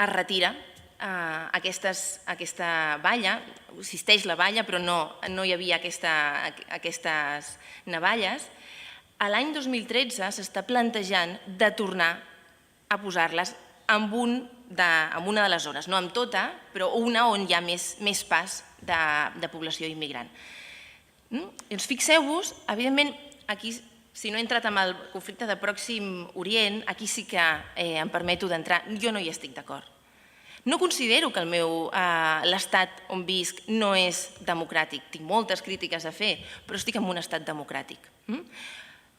es retira aquesta valla, existeix la valla però no hi havia aquestes navalles. L'any 2013 s'està plantejant de tornar a posar-les en una de les zones, no en tota, però una on hi ha més pas de població immigrant. Fixeu-vos, evidentment, aquí, si no he entrat en el conflicte de Pròxim Orient, aquí sí que em permeto d'entrar, jo no hi estic d'acord. No considero que l'estat on visc no és democràtic. Tinc moltes crítiques a fer, però estic en un estat democràtic.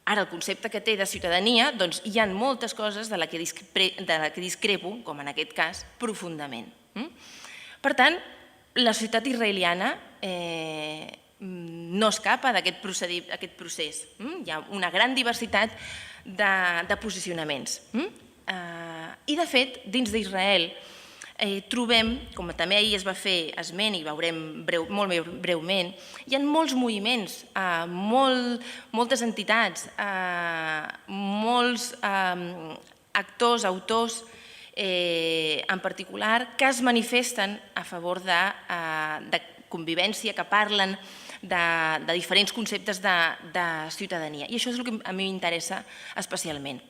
Ara, el concepte que té de ciutadania, doncs hi ha moltes coses de la que discrepo, com en aquest cas, profundament. Per tant, la societat israeliana no escapa d'aquest procés. Hi ha una gran diversitat de posicionaments. I, de fet, dins d'Israel trobem, com també ahir es va fer esment i veurem molt breument, hi ha molts moviments, moltes entitats, molts actors, autors en particular, que es manifesten a favor de convivència, que parlen de diferents conceptes de ciutadania. I això és el que a mi m'interessa especialment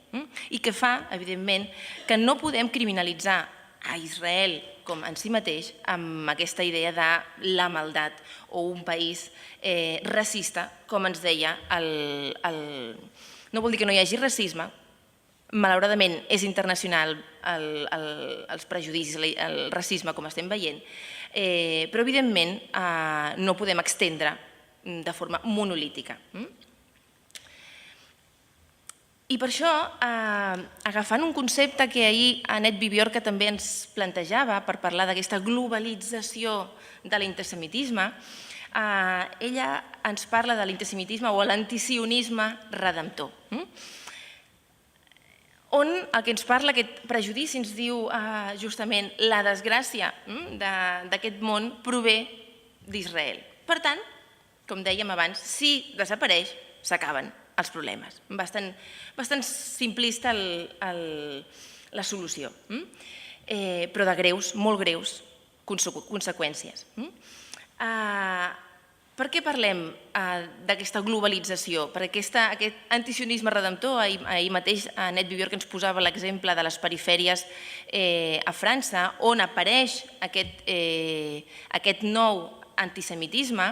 i que fa, evidentment, que no podem criminalitzar a Israel com en si mateix amb aquesta idea de la maldat o un país racista, com ens deia no vol dir que no hi hagi racisme, malauradament és internacional els prejudicis, el racisme, com estem veient, però evidentment no podem estendre de forma monolítica. I per això, agafant un concepte que ahir Anet Bibiorca també ens plantejava per parlar d'aquesta globalització de l'antisemitisme, ella ens parla de l'antisemitisme o l'antisionisme redemptor. on el que ens parla aquest prejudici ens diu justament la desgràcia d'aquest món prové d'Israel. Per tant, com dèiem abans, si desapareix, s'acaben els problemes. Bastant simplista la solució, però de greus, molt greus, conseqüències. Per què parlem d'aquesta globalització? Per aquest antisionisme redemptor. Ahir mateix Annette Vivier ens posava l'exemple de les perifèries a França, on apareix aquest nou antisemitisme,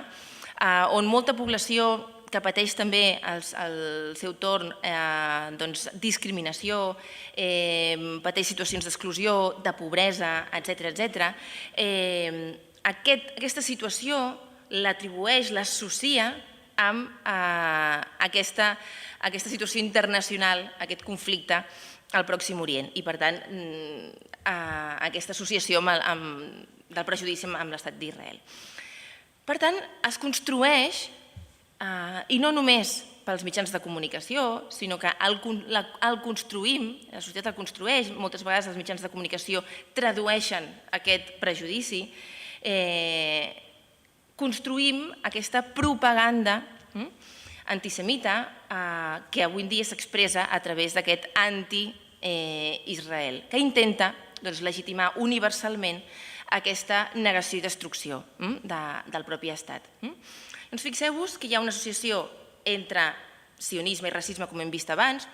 on molta població que pateix també al seu torn discriminació, pateix situacions d'exclusió, de pobresa, etc. Aquesta situació l'atribueix, l'associa amb aquesta situació internacional, aquest conflicte al Pròxim Orient i, per tant, aquesta associació del prejudici amb l'estat d'Israel. Per tant, es construeix, i no només pels mitjans de comunicació, sinó que el construïm, la societat el construeix, moltes vegades els mitjans de comunicació tradueixen aquest prejudici, construïm aquesta propaganda antisemita que avui en dia s'expressa a través d'aquest anti-Israel, que intenta legitimar universalment aquesta negació i destrucció del propi estat. Doncs fixeu-vos que hi ha una associació entre sionisme i racisme, com hem vist abans.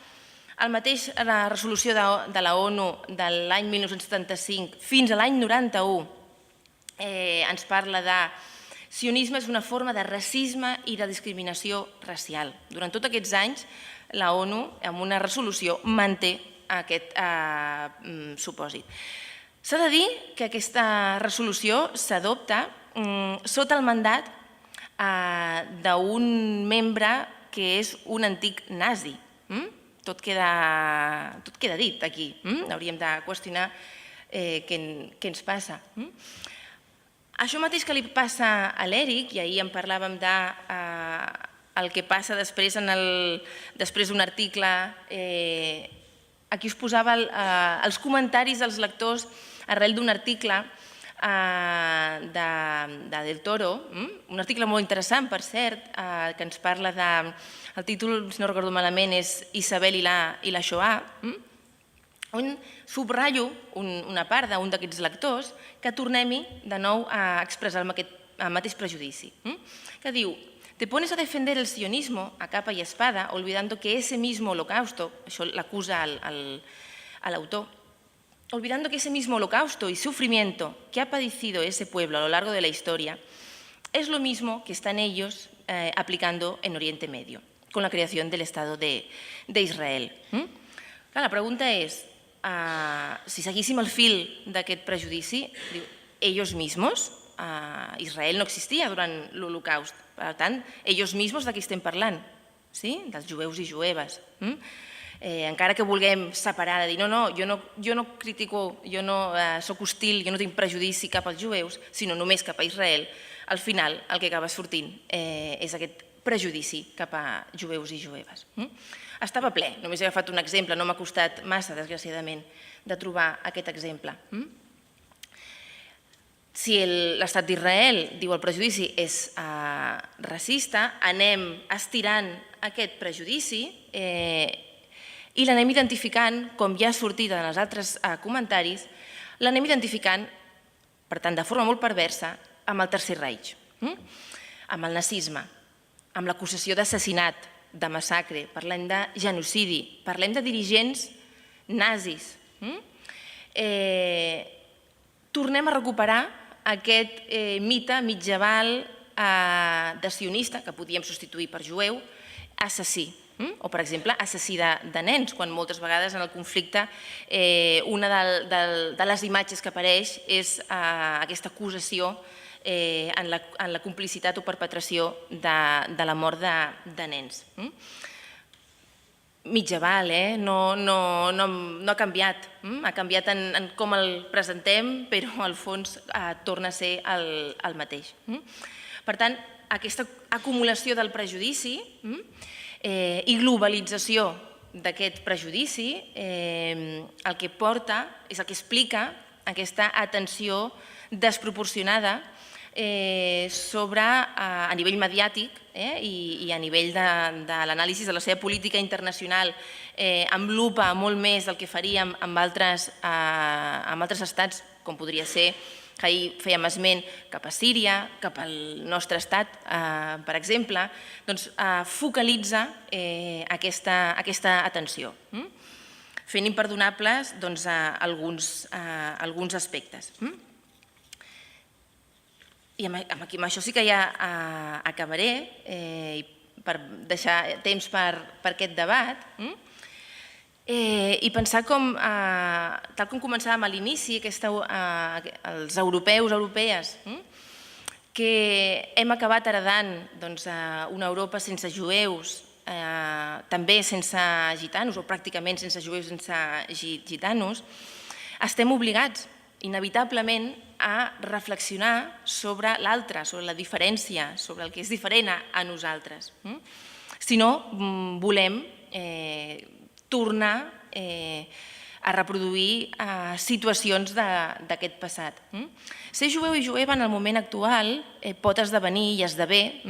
La resolució de la ONU de l'any 1975 fins a l'any 91 ens parla de sionisme és una forma de racisme i de discriminació racial. Durant tots aquests anys, la ONU, amb una resolució, manté aquest supòsit. S'ha de dir que aquesta resolució s'adopta sota el mandat d'un membre que és un antic nazi. Tot queda dit aquí. Hauríem de qüestionar què ens passa. Això mateix que li passa a l'Eric, i ahir en parlàvem del que passa després d'un article, aquí us posava els comentaris dels lectors arrel d'un article de Del Toro, un article molt interessant, per cert, que ens parla el títol, si no recordo malament, és Isabel i la Shoah, on subratllo una part d'un d'aquests lectors que tornem-hi de nou a expressar el mateix prejudici, que diu: «Te pones a defender el sionismo a capa y espada, olvidando que ese mismo holocausto», això l'acusa a l'autor, «olvidando que ese mismo holocausto y sufrimiento que ha padecido ese pueblo a lo largo de la historia es lo mismo que están ellos aplicando en Oriente Medio, con la creación del Estado de Israel». La pregunta és, si seguíssim el fil d'aquest prejudici, ellos mismos, Israel no existia durant l'Holocaust, per tant, ellos mismos de qui estem parlant? Dels jueus i jueves. Encara que vulguem separar, de dir no, jo no critico, jo no soc hostil, jo no tinc prejudici cap als jueus, sinó només cap a Israel, al final el que acaba sortint és aquest prejudici cap a jueus i jueves. Estava ple, només he agafat un exemple, no m'ha costat massa, desgraciadament, de trobar aquest exemple. Si l'estat d'Israel, diu el prejudici, és racista, anem estirant aquest prejudici i l'anem identificant, com ja ha sortit en els altres comentaris, l'anem identificant, per tant, de forma molt perversa, amb el Tercer Reich, amb el nazisme, amb l'acusació d'assassinat, de massacre, parlem de genocidi, parlem de dirigents nazis. Tornem a recuperar aquest mite mitjaval de sionista, que podíem substituir per jueu, assassí. O, per exemple, assassí de nens, quan moltes vegades en el conflicte una de les imatges que apareix és aquesta acusació en la complicitat o perpetració de la mort de nens. Mitjaval, no ha canviat. Ha canviat en com el presentem, però al fons torna a ser el mateix. Per tant, aquesta acumulació del prejudici i globalització d'aquest prejudici el que porta és el que explica aquesta atenció desproporcionada a nivell mediàtic i a nivell de l'anàlisi de la seva política internacional amb lupa molt més del que faríem amb altres estats, com podria ser, que ahir fèiem esment, cap a Síria, cap al nostre estat, per exemple, doncs focalitza aquesta atenció, fent imperdonables alguns aspectes. I amb això sí que ja acabaré, per deixar temps per aquest debat, i pensar com, tal com començàvem a l'inici, els europeus, europees, que hem acabat heredant una Europa sense jueus, també sense gitanos, o pràcticament sense jueus, sense gitanos, estem obligats, inevitablement, a reflexionar sobre l'altre, sobre la diferència, sobre el que és diferent a nosaltres. Si no, volem tornar a reproduir situacions d'aquest passat. Ser jueu i jueva en el moment actual pot esdevenir i esdevé,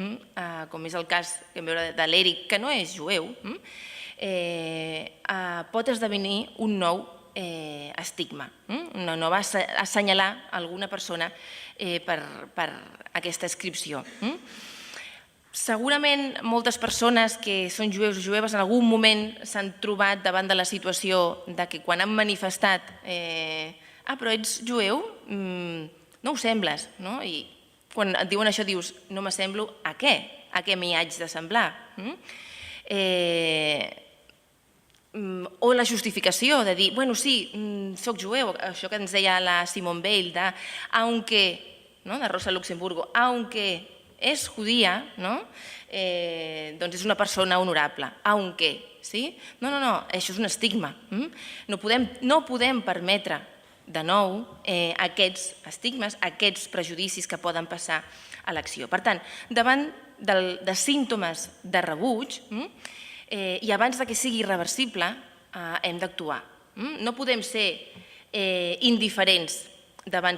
com és el cas de l'Eric, que no és jueu, pot esdevenir un nou estigma, no va assenyalar alguna persona per aquesta inscripció. Segurament moltes persones que són jueus o jueves en algun moment s'han trobat davant de la situació que quan han manifestat però ets jueu? No ho sembles. I quan et diuen això dius, no m'assemblo a què? A què m'hi haig de semblar? O la justificació de dir, bueno, sí, soc jueu, això que ens deia la Simone Weil, de Rosa Luxemburgo, aunque és judía, doncs és una persona honorable, aunque, sí? No, això és un estigma. No podem permetre de nou aquests estigmes, aquests prejudicis que poden passar a l'acció. Per tant, davant de símptomes de rebuig, i abans que sigui irreversible, hem d'actuar. No podem ser indiferents davant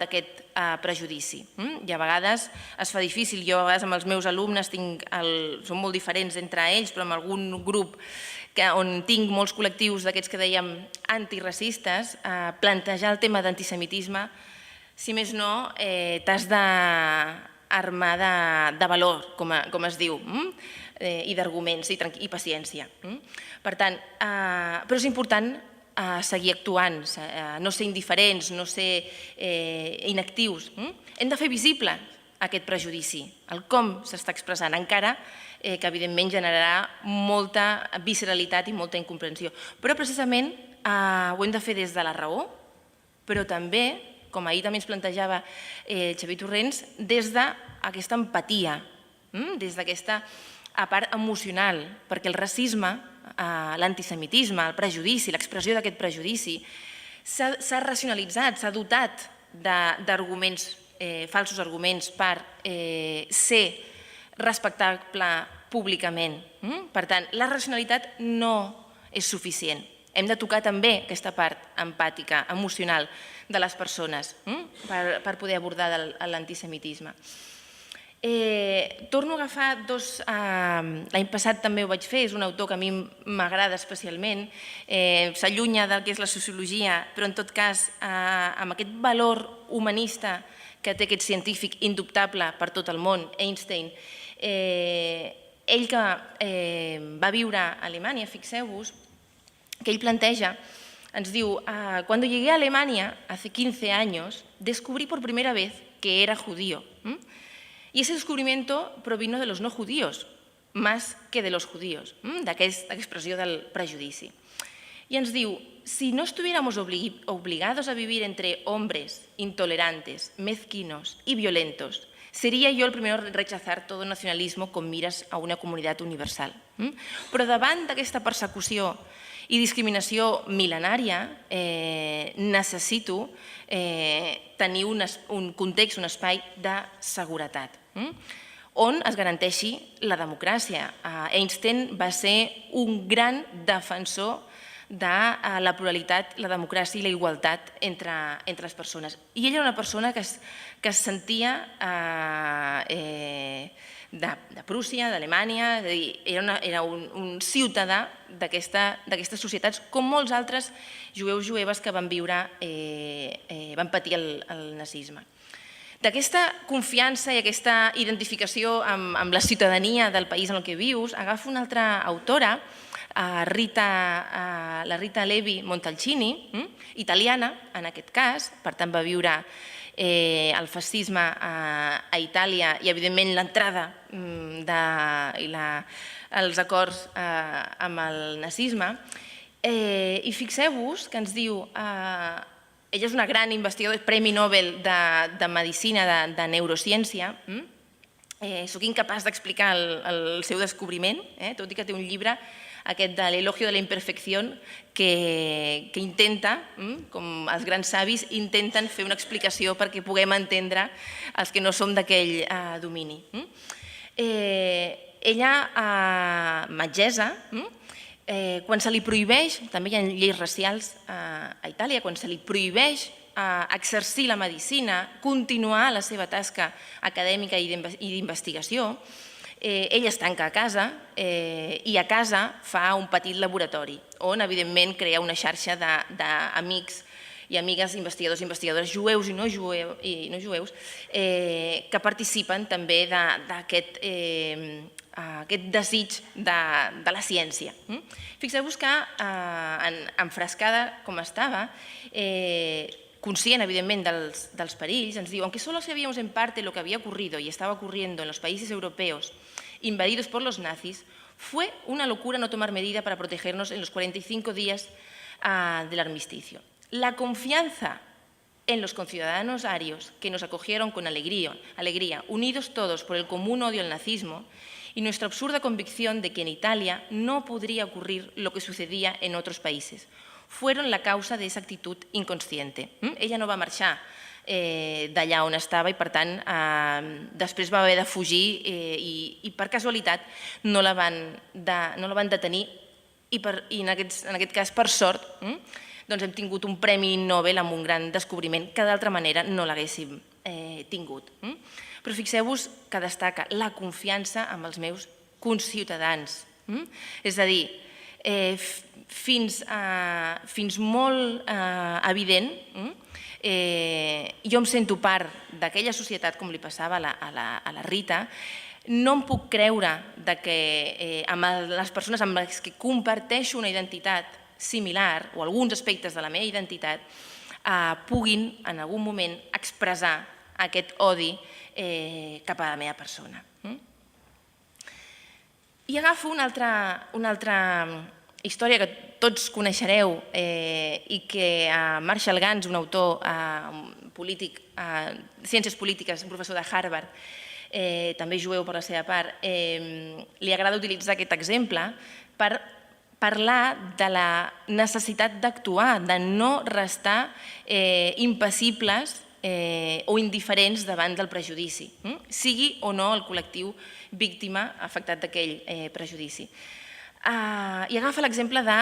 d'aquest prejudici. I a vegades es fa difícil. Jo a vegades amb els meus alumnes són molt diferents entre ells, però amb algun grup on tinc molts col·lectius d'aquests que dèiem antiracistes, plantejar el tema d'antisemitisme, si més no, t'has d'armar de valor, com es diu, i d'arguments i paciència. Per tant, però és important seguir actuant, no ser indiferents, no ser inactius. Hem de fer visible aquest prejudici, el com s'està expressant, encara que evidentment generarà molta visceralitat i molta incomprensió. Però precisament ho hem de fer des de la raó, però també, com ahir també ens plantejava Xavier Torrents, des d'aquesta empatia, des d'aquesta part emocional, perquè el racisme, l'antisemitisme, el prejudici, l'expressió d'aquest prejudici s'ha racionalitzat, s'ha dotat d'arguments, falsos arguments per ser respectable públicament. Per tant, la racionalitat no és suficient. Hem de tocar també aquesta part empàtica, emocional de les persones per poder abordar l'antisemitisme. Torno a agafar l'any passat també ho vaig fer, és un autor que a mi m'agrada especialment, s'allunya del que és la sociologia, però en tot cas amb aquest valor humanista que té aquest científic indubtable per tot el món, Einstein. Ell que va viure a Alemanya, fixeu-vos, que ell planteja, ens diu, cuando llegué a Alemania hace 15 años, descubrí por primera vez que era judío. Y ese descubrimiento provino de los no judíos, más que de los judíos, d'aquesta expressió del prejudici. I ens diu, si no estuviéramos obligados a vivir entre hombres intolerantes, mezquinos y violentos, sería yo el primero en rechazar todo nacionalismo con miras a una comunitat universal. Però davant d'aquesta persecució i discriminació mil·lenària, necessito tenir un context, un espai de seguretat. on es garanteixi la democràcia. Einstein va ser un gran defensor de la pluralitat, la democràcia i la igualtat entre les persones. I ell era una persona que es sentia de Prússia, d'Alemanya, era un ciutadà d'aquestes societats, com molts altres jueus i jueves que van patir el nazisme. D'aquesta confiança i aquesta identificació amb la ciutadania del país en el que vius, agafo una altra autora, la Rita Levi Montalcini, italiana en aquest cas, per tant va viure el fascisme a Itàlia i evidentment l'entrada dels acords amb el nazisme. I fixeu-vos que ens diu, ella és una gran investigadora, Premi Nobel de Medicina, de Neurociència, soc incapaç d'explicar el seu descobriment, tot i que té un llibre, aquest de l'Elogio de la Imperfección, que intenta, com els grans savis, intenten fer una explicació perquè puguem entendre els que no som d'aquell domini. Ella, metgessa, quan se li prohibeix, també hi ha lleis racials a Itàlia, quan se li prohibeix exercir la medicina, continuar la seva tasca acadèmica i d'investigació, ella es tanca a casa i a casa fa un petit laboratori on, evidentment, crea una xarxa d'amics i amigues investigadors i investigadores jueus i no jueus que participen també d'aquest desig de la ciència. Fixeu-vos que, enfrescada com estava, conscient, evidenment, dels perills, ens diu: aunque solo sabíamos en parte lo que había ocurrido y estaba ocurriendo en los países europeos invadidos por los nazis, fue una locura no tomar medida para protegernos en los 45 días del armisticio. La confianza en los conciudadanos arios que nos acogieron con alegría, unidos todos por el común odio al nazismo, y nuestra absurda convicción de que en Italia no podría ocurrir lo que sucedía en otros países, fueron la causa de esa actitud inconsciente. Ella no va marxar d'allà on estava i, per tant, després va haver de fugir i, per casualitat, no la van detenir i, en aquest cas, per sort, hem tingut un Premi Nobel amb un gran descobriment que d'altra manera no l'haguéssim tingut. Però fixeu-vos que destaca la confiança amb els meus conciutadans. És a dir, fins molt evident, jo em sento part d'aquella societat, com li passava a la Rita, no em puc creure que amb les persones amb les que comparteixo una identitat similar o alguns aspectes de la meva identitat puguin en algun moment expressar aquest odi cap a la meva persona. I agafo una altra història que tots coneixereu i que Marshall Ganz, un autor polític, ciències polítiques, un professor de Harvard, també jueu per la seva part, li agrada utilitzar aquest exemple per parlar de la necessitat d'actuar, de no restar impassibles o indiferents davant del prejudici, sigui o no el col·lectiu víctima afectat d'aquell prejudici. I agafa l'exemple de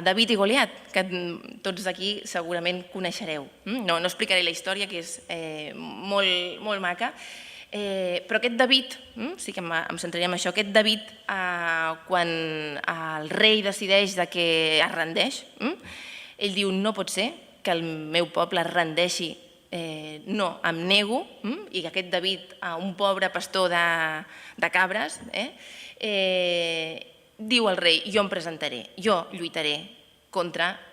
David i Goliat, que tots aquí segurament coneixereu. No explicaré la història, que és molt maca, però aquest David, sí que em centraré en això, aquest David, quan el rei decideix que es rendeix, ell diu: no pot ser que el meu poble es rendeixi, no, em nego, i que aquest David, un pobre pastor de cabres, diu al rei: jo em presentaré, jo lluitaré contra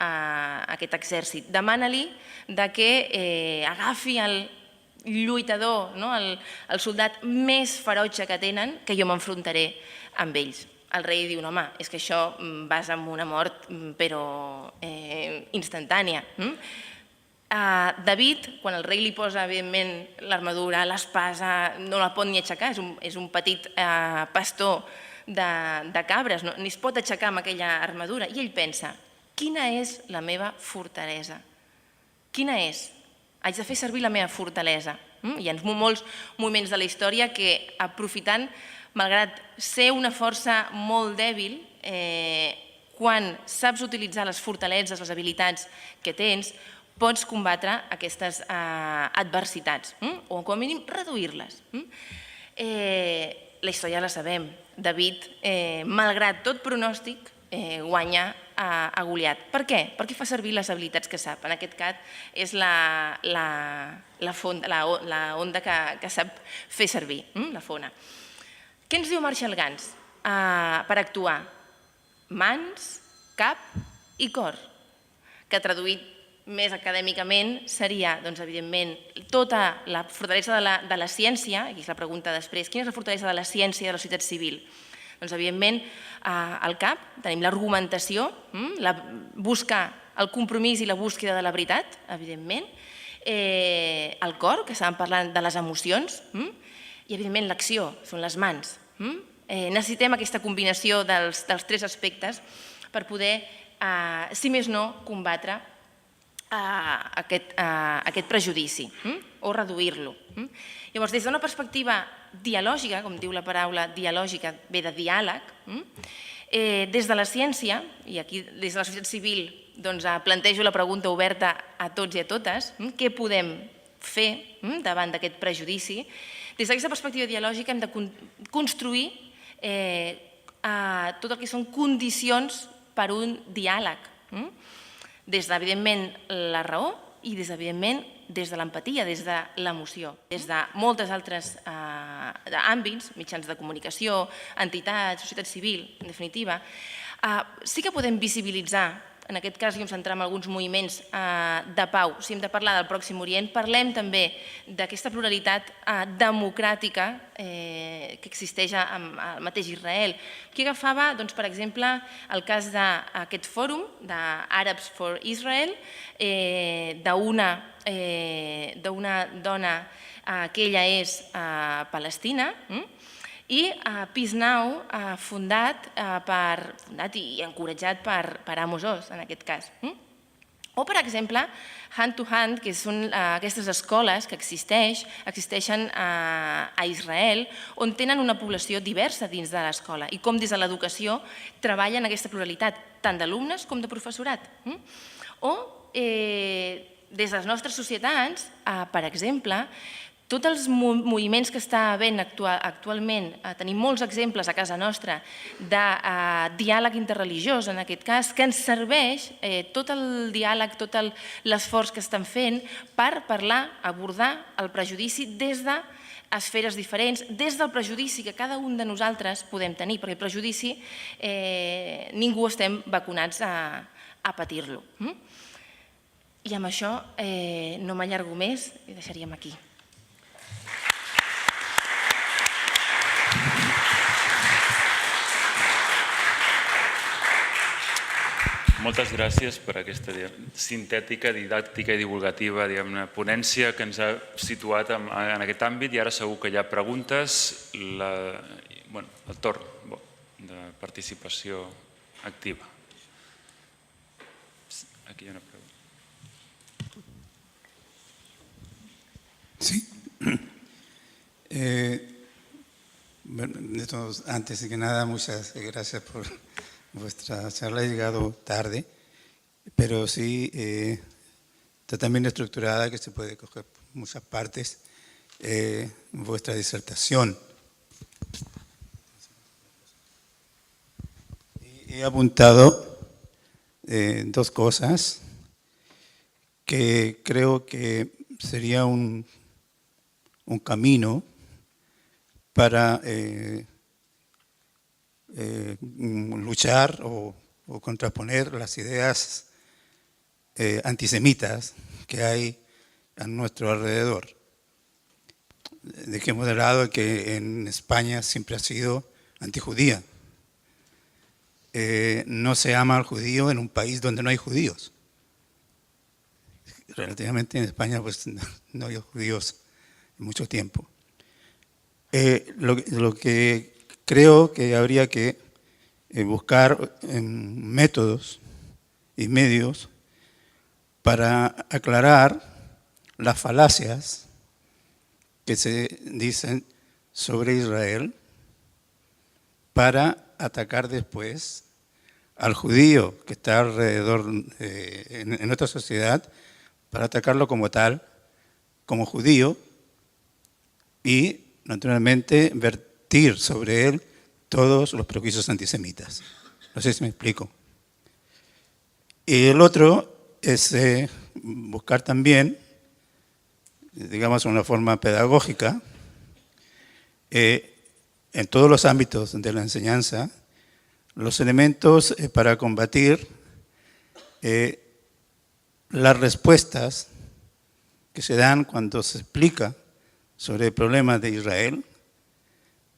aquest exèrcit. Demana-li que agafi el lluitador, el soldat més ferotge que tenen, que jo m'enfrontaré amb ells. El rei diu: no, home, és que això vas amb una mort però instantània. David, quan el rei li posa, evidentment, l'armadura, l'espasa, no la pot ni aixecar, és un petit pastor de cabres, ni es pot aixecar amb aquella armadura. I ell pensa: quina és la meva fortalesa? Quina és? Haig de fer servir la meva fortalesa. Hi ha molts moments de la història que, aprofitant, malgrat ser una força molt dèbil, quan saps utilitzar les fortaleses, les habilitats que tens, pots combatre aquestes adversitats, o com a mínim reduir-les. La història la sabem. David, malgrat tot pronòstic, guanya a Goliat. Per què? Perquè fa servir les habilitats que sap. En aquest cas és la onda que sap fer servir, la fona. Què ens diu Marshall Ganz per actuar? Mans, cap i cor, que traduït més acadèmicament seria, doncs, evidentment, tota la fortalesa de la ciència, i és la pregunta després, quina és la fortalesa de la ciència de la societat civil? Doncs, evidentment, al cap tenim l'argumentació, buscar el compromís i la búsqueda de la veritat, evidentment, el cor, que estàvem parlant de les emocions, i, evidentment, l'acció, són les mans. Necessitem aquesta combinació dels tres aspectes per poder, si més no, combatre aquest prejudici o reduir-lo. Llavors, des d'una perspectiva dialògica, com diu la paraula dialògica, ve de diàleg, des de la ciència, i aquí des de la societat civil plantejo la pregunta oberta a tots i a totes, què podem fer davant d'aquest prejudici? Des d'aquesta perspectiva dialògica hem de construir tot el que són condicions per un diàleg, des d'evidentment la raó i evidentment des de l'empatia, des de l'emoció, des de moltes altres àmbits, mitjans de comunicació, entitats, societat civil, en definitiva. Sí que podem visibilitzar, en aquest cas em centrem en alguns moviments de pau. Si hem de parlar del Pròxim Orient, parlem també d'aquesta pluralitat democràtica que existeix al mateix Israel. Aquí agafava, per exemple, el cas d'aquest fòrum d'Arabs for Israel, d'una dona que ella és palestina, i Peace Now, fundat i encoratjat per Amos Oz, en aquest cas. O, per exemple, Hand to Hand, que són aquestes escoles que existeixen a Israel, on tenen una població diversa dins de l'escola i com des de l'educació treballen aquesta pluralitat, tant d'alumnes com de professorat. O, des de les nostres societats, per exemple, tots els moviments que està havent actualment, tenim molts exemples a casa nostra de diàleg interreligiós, en aquest cas, que ens serveix tot el diàleg, tot l'esforç que estan fent per parlar, abordar el prejudici des d'esferes diferents, des del prejudici que cada un de nosaltres podem tenir, perquè el prejudici ningú estem vacunats a patir-lo. I amb això no m'allargo més i deixaríem aquí. Moltes gràcies per aquesta sintètica, didàctica i divulgativa ponència que ens ha situat en aquest àmbit, i ara segur que hi ha preguntes, el torn de participació activa. Aquí hi ha una pregunta. Sí. Antes que nada, muchas gracias por vuestra charla. Ha llegado tarde, pero sí está también estructurada, que se puede coger por muchas partes, vuestra disertación. He apuntado dos cosas que creo que sería un camino para luchar o contraponer las ideas antisemitas que hay a nuestro alrededor. Dejemos de lado que en España siempre ha sido antijudía. No se ama al judío en un país donde no hay judíos. Relativamente en España pues no hay judíos en mucho tiempo. Lo que creo que habría que buscar métodos y medios para aclarar las falacias que se dicen sobre Israel para atacar después al judío que está alrededor en nuestra sociedad, para atacarlo como tal, como judío, y naturalmente vertir sobre él todos los prejuicios antisemitas. No sé si me explico. Y el otro es buscar también, digamos, una forma pedagógica, en todos los ámbitos de la enseñanza, los elementos para combatir las respuestas que se dan cuando se explica sobre el problema de Israel,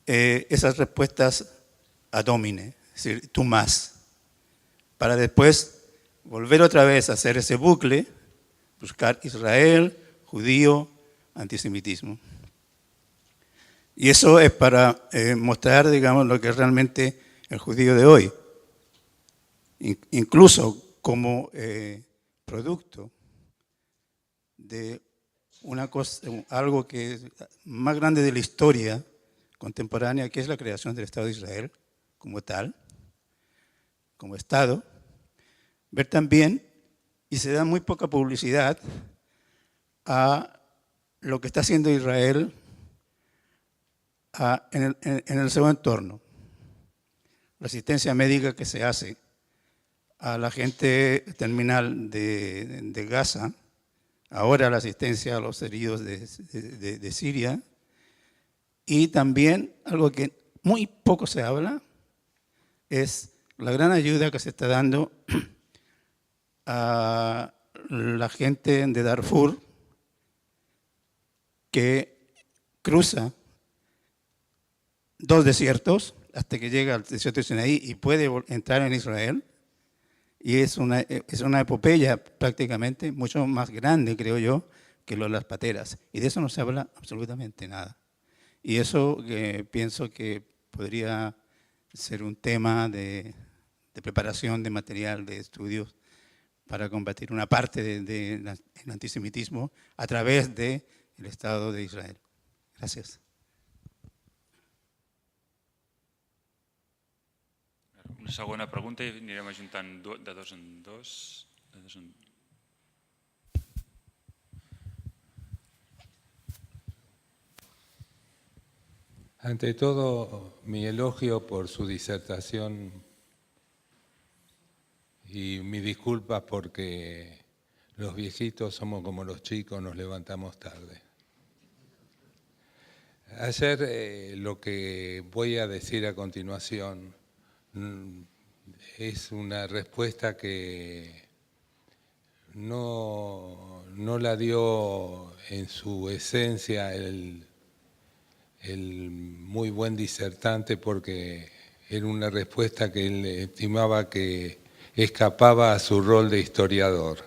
esas respuestas ad hominem, es decir, tú más, para después volver otra vez a hacer ese bucle, buscar Israel, judío, antisemitismo. Y eso es para mostrar, digamos, lo que es realmente el judío de hoy, incluso como producto de una cosa, algo que es más grande de la historia contemporánea, que es la creación del Estado de Israel como tal, como Estado. Ver también, y se da muy poca publicidad a lo que está haciendo Israel en el seu entorno. La asistencia médica que se hace a la gente terminal de Gaza, ahora la asistencia a los heridos de Siria, y también algo que muy poco se habla, es la gran ayuda que se está dando a la gente de Darfur que cruza 2 desiertos hasta que llega al desierto de Sinaí y puede entrar en Israel. Y es una epopeya prácticamente mucho más grande, creo yo, que lo de las pateras. Y de eso no se habla absolutamente nada. Y eso pienso que podría ser un tema de preparación de material de estudios para combatir una parte del antisemitismo a través del Estado de Israel. Gracias. Una segona pregunta i anirem ajuntant de dos en dos. Ante todo, mi elogio por su disertación y mi disculpa porque los viejitos somos como los chicos, nos levantamos tarde. Ayer lo que voy a decir a continuación es una respuesta que no la dio en su esencia el muy buen disertante, porque era una respuesta que él estimaba que escapaba a su rol de historiador.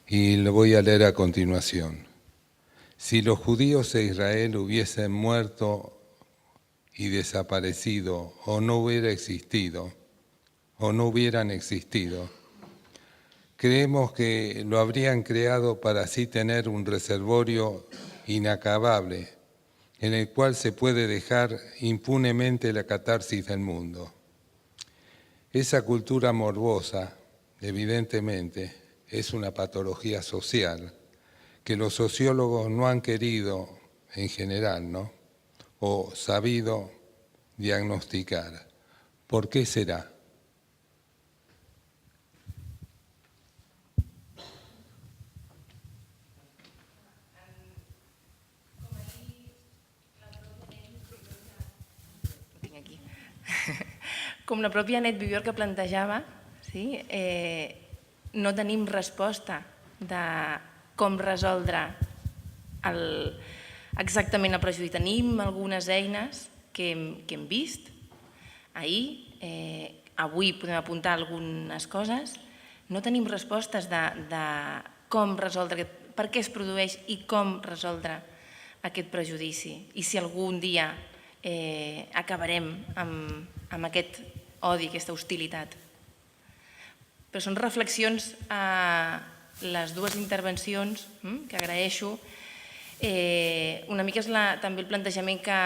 Y lo voy a leer a continuación. Si los judíos de Israel hubiesen muerto y desaparecido, o no hubieran existido, creemos que lo habrían creado para así tener un reservorio inacabable, en el cual se puede dejar impunemente la catarsis del mundo. Esa cultura morbosa, evidentemente, es una patología social que los sociólogos no han querido, en general, ¿no?, o sabido diagnosticar. ¿Por qué será? Com la pròpia Anet Vivior que plantejava, sí? No tenim resposta de com resoldre exactament el prejudici. Tenim algunes eines que hem vist ahir, avui podem apuntar algunes coses. No tenim respostes de com resoldre, per què es produeix i com resoldre aquest prejudici. I si algun dia acabarem amb aquest odi, aquesta hostilitat. Però són reflexions a les dues intervencions que agraeixo. Una mica és també el plantejament que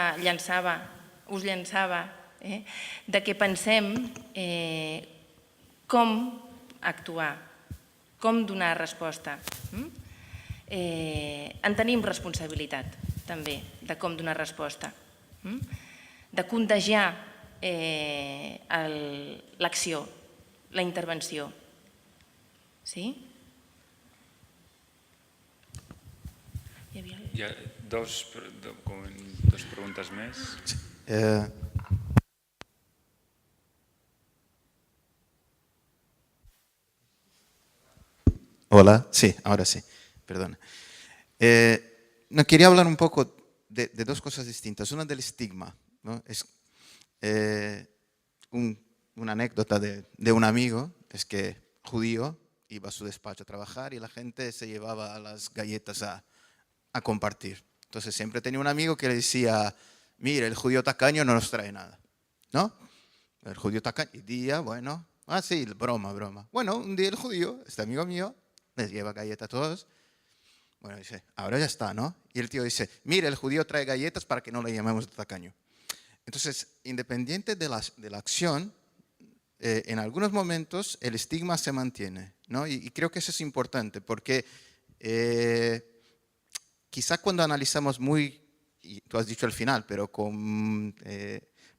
us llançava, de què pensem com actuar, com donar resposta. En tenim responsabilitat, també, de com donar resposta, de contagiar l'acció, la intervenció. Sí? Hi ha dos preguntes més. Hola, sí, ahora sí, perdona. No, quería hablar un poco de dos cosas distintas. Una del estigma, ¿no? Es una anécdota de un amigo, es que judío, iba a su despacho a trabajar y la gente se llevaba las galletas a compartir. Entonces siempre tenía un amigo que le decía, mire, el judío tacaño no nos trae nada, ¿no? El judío tacaño, y día, bueno, sí, broma. Bueno, un día el judío, este amigo mío, les lleva galletas a todos. Bueno, dice, ahora ya está, ¿no? Y el tío dice, mire, el judío trae galletas para que no le llamemos tacaño. Entonces, independiente de la acción, en algunos momentos el estigma se mantiene, ¿no? Y creo que eso es importante, porque quizá cuando analizamos y tú has dicho al final, pero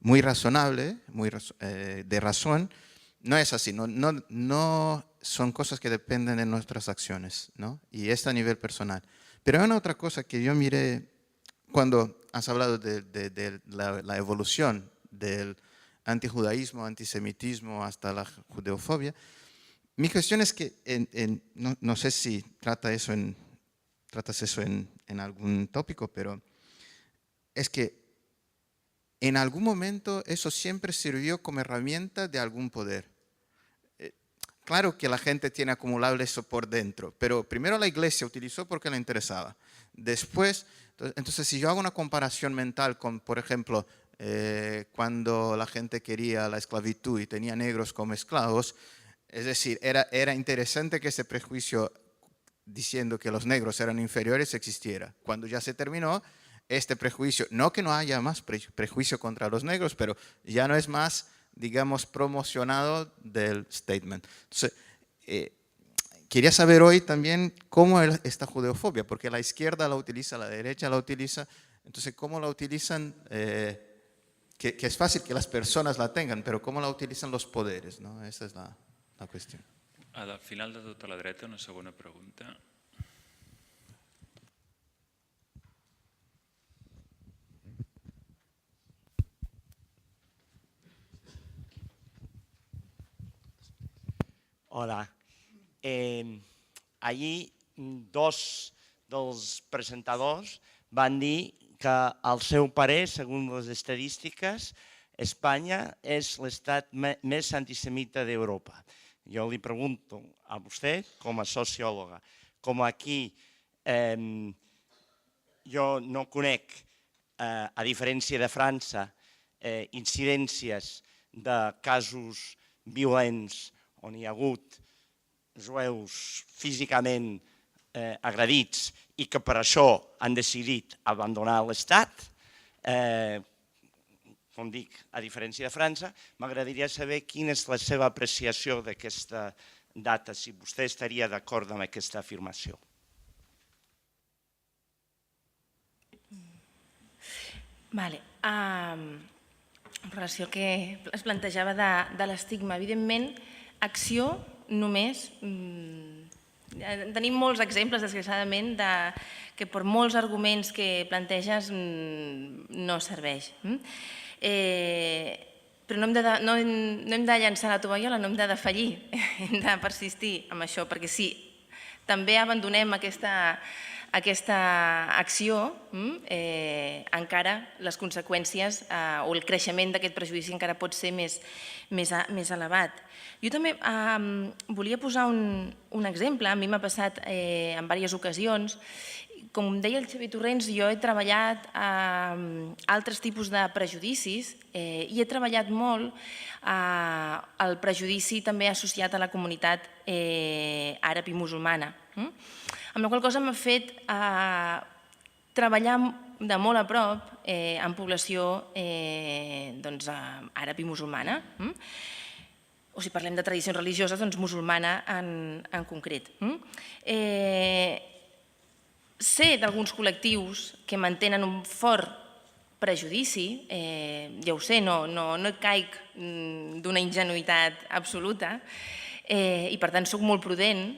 muy razonable, de razón, no es así, no son cosas que dependen de nuestras acciones, ¿no? Y es a nivel personal. Pero hay una otra cosa que yo miré cuando has hablado de la evolución del antijudaísmo, antisemitismo hasta la judeofobia. Mi cuestión es que, no sé si tratas eso en algún tópico, pero es que en algún momento eso siempre sirvió como herramienta de algún poder. Claro que la gente tiene acumulable eso por dentro, pero primero la iglesia utilizó porque le interesaba. Después, entonces si yo hago una comparación mental con, por ejemplo, cuando la gente quería la esclavitud y tenía negros como esclavos, es decir, era interesante que ese prejuicio diciendo que los negros eran inferiores existiera. Cuando ya se terminó, este prejuicio, no que no haya más prejuicio contra los negros, pero ya no es más, digamos, promocionado del statement. Entonces, quería saber hoy también cómo es esta judeofobia, porque la izquierda la utiliza, la derecha la utiliza, entonces cómo la utilizan, que es fácil que las personas la tengan, pero cómo la utilizan los poderes, ¿no? Esa es la cuestión. Al final de tota la dreta, una segona pregunta. Hola. Allí dos dels presentadors van dir que al seu parer, segons les estadístiques, Espanya és l'estat més antisemita d'Europa. Jo li pregunto a vostè, com a sociòloga, com aquí jo no conec, a diferència de França, incidències de casos violents on hi ha hagut jueus físicament agredits i que per això han decidit abandonar l'Estat, com dic, a diferència de França, m'agradaria saber quina és la seva apreciació d'aquesta data, si vostè estaria d'acord amb aquesta afirmació. Vale. En relació al que es plantejava de l'estigma, evidentment, acció només... Tenim molts exemples, desgraciadament, que per molts arguments que planteges no serveix. Però no hem de llançar la tovallola, no hem de defallir, hem de persistir en això, perquè si també abandonem aquesta acció, encara les conseqüències o el creixement d'aquest prejudici encara pot ser més elevat. Jo també volia posar un exemple, a mi m'ha passat en diverses ocasions. Com deia el Xavier Torrents, jo he treballat altres tipus de prejudicis i he treballat molt el prejudici també associat a la comunitat àrab i musulmana. Amb la qual cosa m'ha fet treballar de molt a prop en població àrab i musulmana. O si parlem de tradicions religioses, doncs musulmana en concret. Sé d'alguns col·lectius que mantenen un fort prejudici, ja ho sé, no caic d'una ingenuïtat absoluta i per tant soc molt prudent,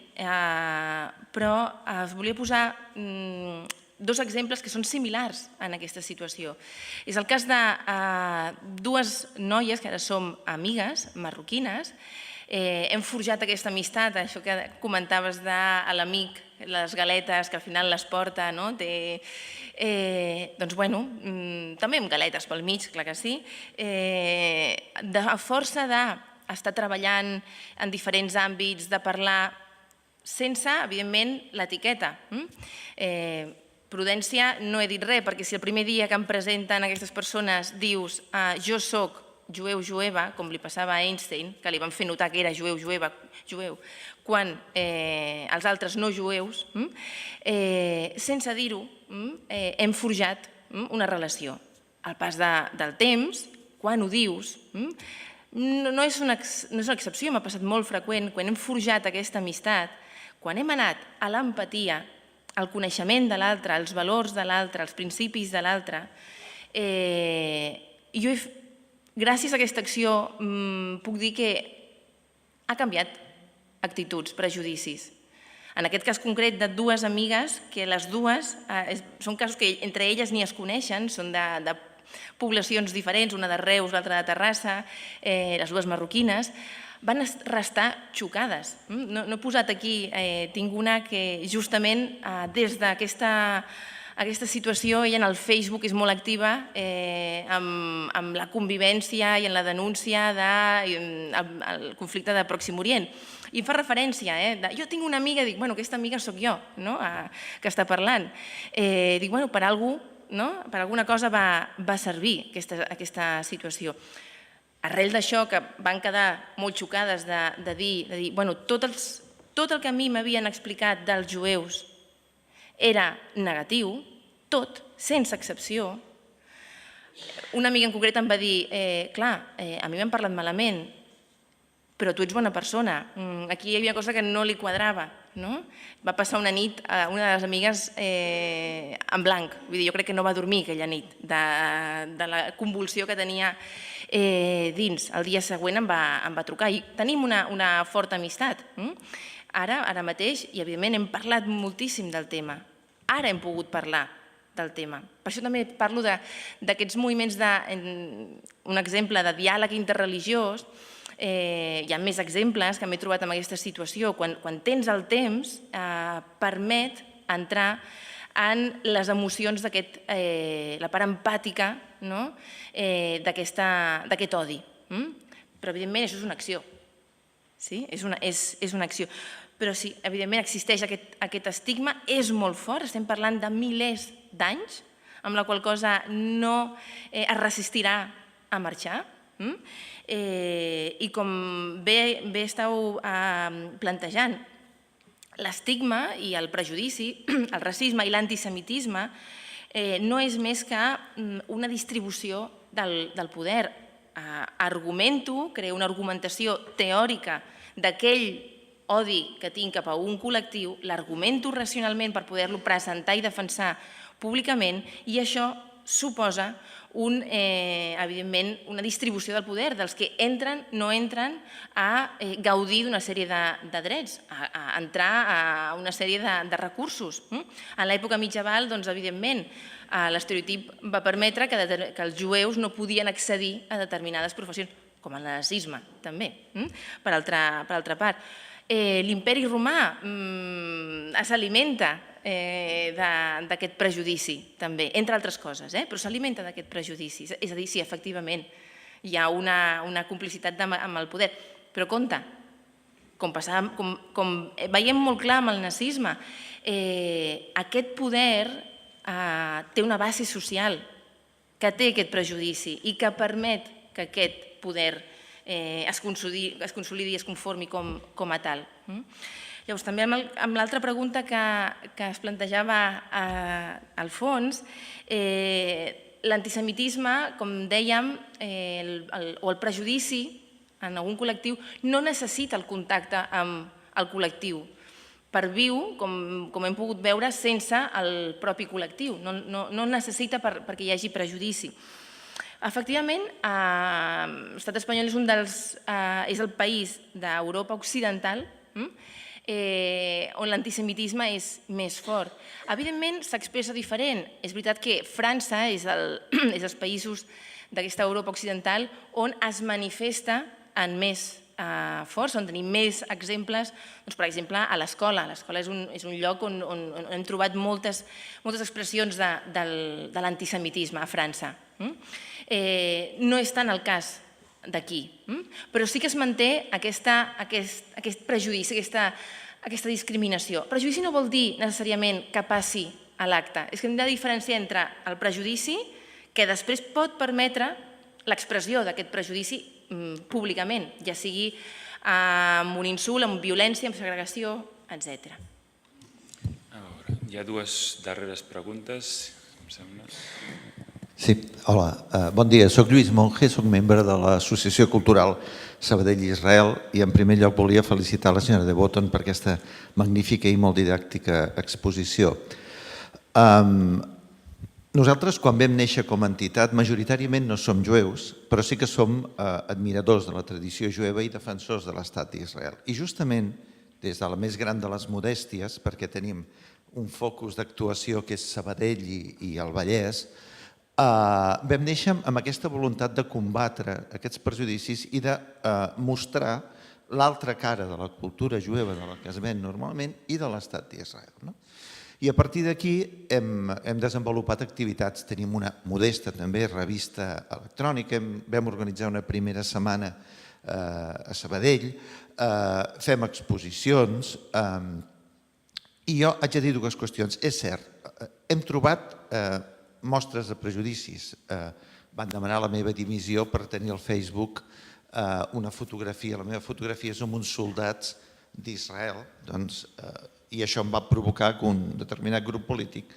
però us volia posar dos exemples que són similars en aquesta situació. És el cas de dues noies que ara som amigues, marroquines. Hem forjat aquesta amistat, això que comentaves de l'amic, les galetes, que al final les porta, no? Doncs, bueno, també amb galetes pel mig, clar que sí. A força d'estar treballant en diferents àmbits, de parlar sense, evidentment, l'etiqueta. Prudència, no he dit res, perquè si el primer dia que em presenten aquestes persones dius jo soc jueu, jueva, com li passava a Einstein, que li van fer notar que era jueu, jueva, jueu, quan els altres no jueus, sense dir-ho, hem forjat una relació. Al pas del temps, quan ho dius, no és una excepció, m'ha passat molt freqüent, quan hem forjat aquesta amistat, quan hem anat a l'empatia, al coneixement de l'altre, als valors de l'altre, als principis de l'altre, jo, gràcies a aquesta acció, puc dir que ha canviat actituds, prejudicis. En aquest cas concret de dues amigues, que les dues, són casos que entre elles ni es coneixen, són de poblacions diferents, una de Reus, l'altra de Terrassa, les dues marroquines, van restar xocades. No he posat aquí, tinc una que justament des d'aquesta situació ella en el Facebook és molt activa amb la convivència i en la denúncia del conflicte de Pròxim Orient. I em fa referència, jo tinc una amiga, dic, bueno, aquesta amiga sóc jo, que està parlant. Dic, bueno, per alguna cosa va servir aquesta situació. Arrel d'això, que van quedar molt xocades de dir, bueno, tot el que a mi m'havien explicat dels jueus era negatiu, tot, sense excepció. Una amiga en concret em va dir, clar, a mi m'han parlat malament, però tu ets bona persona. Aquí hi havia una cosa que no li quadrava. Va passar una nit a una de les amigues en blanc. Vull dir, jo crec que no va dormir aquella nit de la convulsió que tenia dins. El dia següent em va trucar i tenim una forta amistat. Ara mateix, i evidentment hem parlat moltíssim del tema. Ara hem pogut parlar del tema. Per això també parlo d'aquests moviments, un exemple de diàleg interreligiós. Hi ha més exemples que m'he trobat en aquesta situació. Quan tens el temps, permet entrar en les emocions la part empàtica d'aquest odi. Però, evidentment, això és una acció. És una acció. Però sí, evidentment, existeix aquest estigma, és molt fort, estem parlant de milers d'anys, amb la qual cosa no es resistirà a marxar. I com bé estàu plantejant, l'estigma i el prejudici, el racisme i l'antisemitisme no és més que una distribució del poder. Argumento, creo una argumentació teòrica d'aquell odi que tinc cap a un col·lectiu, l'argumento racionalment per poder-lo presentar i defensar públicament, i això suposa evidentment una distribució del poder dels que entren, no entren a gaudir d'una sèrie de drets, a entrar a una sèrie de recursos. En l'època mitjaval, doncs, evidentment, l'estereotip va permetre que els jueus no podien accedir a determinades professions, com el nazisme, també, per altra part. L'imperi romà s'alimenta d'aquest prejudici, també, entre altres coses, però s'alimenta d'aquest prejudici. És a dir, sí, efectivament, hi ha una complicitat amb el poder. Però compte, com veiem molt clar amb el nazisme, aquest poder té una base social que té aquest prejudici i que permet que aquest poder es consolidi i es conformi com a tal. Llavors, també amb l'altra pregunta que es plantejava al fons, l'antisemitisme, com dèiem, o el prejudici en algun col·lectiu no necessita el contacte amb el col·lectiu per viu, com hem pogut veure, sense el propi col·lectiu. No necessita perquè hi hagi prejudici. Efectivament, l'estat espanyol és el país d'Europa occidental on l'antisemitisme és més fort. Evidentment, s'expressa diferent. És veritat que França és dels països d'aquesta Europa occidental on es manifesta en més força, on tenim més exemples, per exemple, a l'escola. L'escola és un lloc on hem trobat moltes expressions de l'antisemitisme a França. No és tant el cas d'aquí, però sí que es manté aquest prejudici, aquesta discriminació. Prejudici no vol dir necessàriament que passi a l'acte. És que hem de diferenciar entre el prejudici, que després pot permetre l'expressió d'aquest prejudici públicament, ja sigui amb un insult, amb violència, amb segregació, etc. Hi ha dues darreres preguntes, em sembla. Sí, hola, bon dia. Soc Lluís Monge, soc membre de l'Associació Cultural Sabadell Israel i en primer lloc volia felicitar la senyora de Botton per aquesta magnífica i molt didàctica exposició. Nosaltres, quan vam néixer com a entitat, majoritàriament no som jueus, però sí que som admiradors de la tradició jueva i defensors de l'Estat d'Israel. I justament, des de la més gran de les modèsties, perquè tenim un focus d'actuació que és Sabadell i el Vallès, vam néixer amb aquesta voluntat de combatre aquests prejudicis i de mostrar l'altra cara de la cultura jueva de la que es ven normalment i de l'Estat d'Israel. I a partir d'aquí hem desenvolupat activitats. Tenim una modesta també revista electrònica, vam organitzar una primera setmana a Sabadell, fem exposicions i jo haig de dir dues qüestions. És cert, hem trobat mostres de prejudicis. Van demanar la meva dimissió per tenir al Facebook una fotografia. La meva fotografia és amb uns soldats d'Israel, i això em va provocar que un determinat grup polític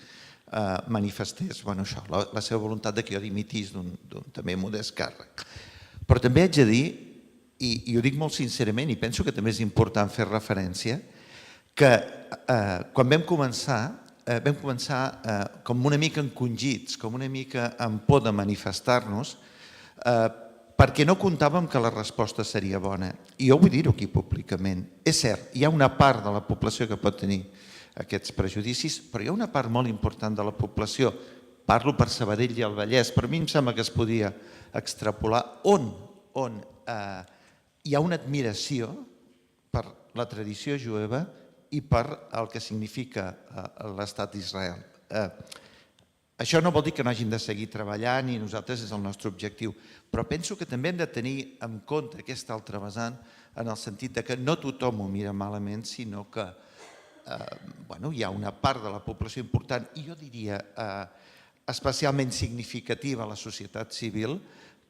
manifestés la seva voluntat que jo dimitís d'un també modest càrrec. Però també haig de dir, i ho dic molt sincerament, i penso que també és important fer referència, que quan vam començar com una mica encongits, com una mica amb por de manifestar-nos, perquè no comptàvem que la resposta seria bona. I jo vull dir-ho aquí públicament. És cert, hi ha una part de la població que pot tenir aquests prejudicis, però hi ha una part molt important de la població, parlo per Sabadell i el Vallès, però a mi em sembla que es podia extrapolar, on hi ha una admiració per la tradició jueva i per el que significa l'Estat d'Israel. Això no vol dir que no hàgim de seguir treballant i nosaltres és el nostre objectiu, però penso que també hem de tenir en compte aquesta altra vessant en el sentit que no tothom ho mira malament, sinó que hi ha una part de la població important, i jo diria especialment significativa a la societat civil,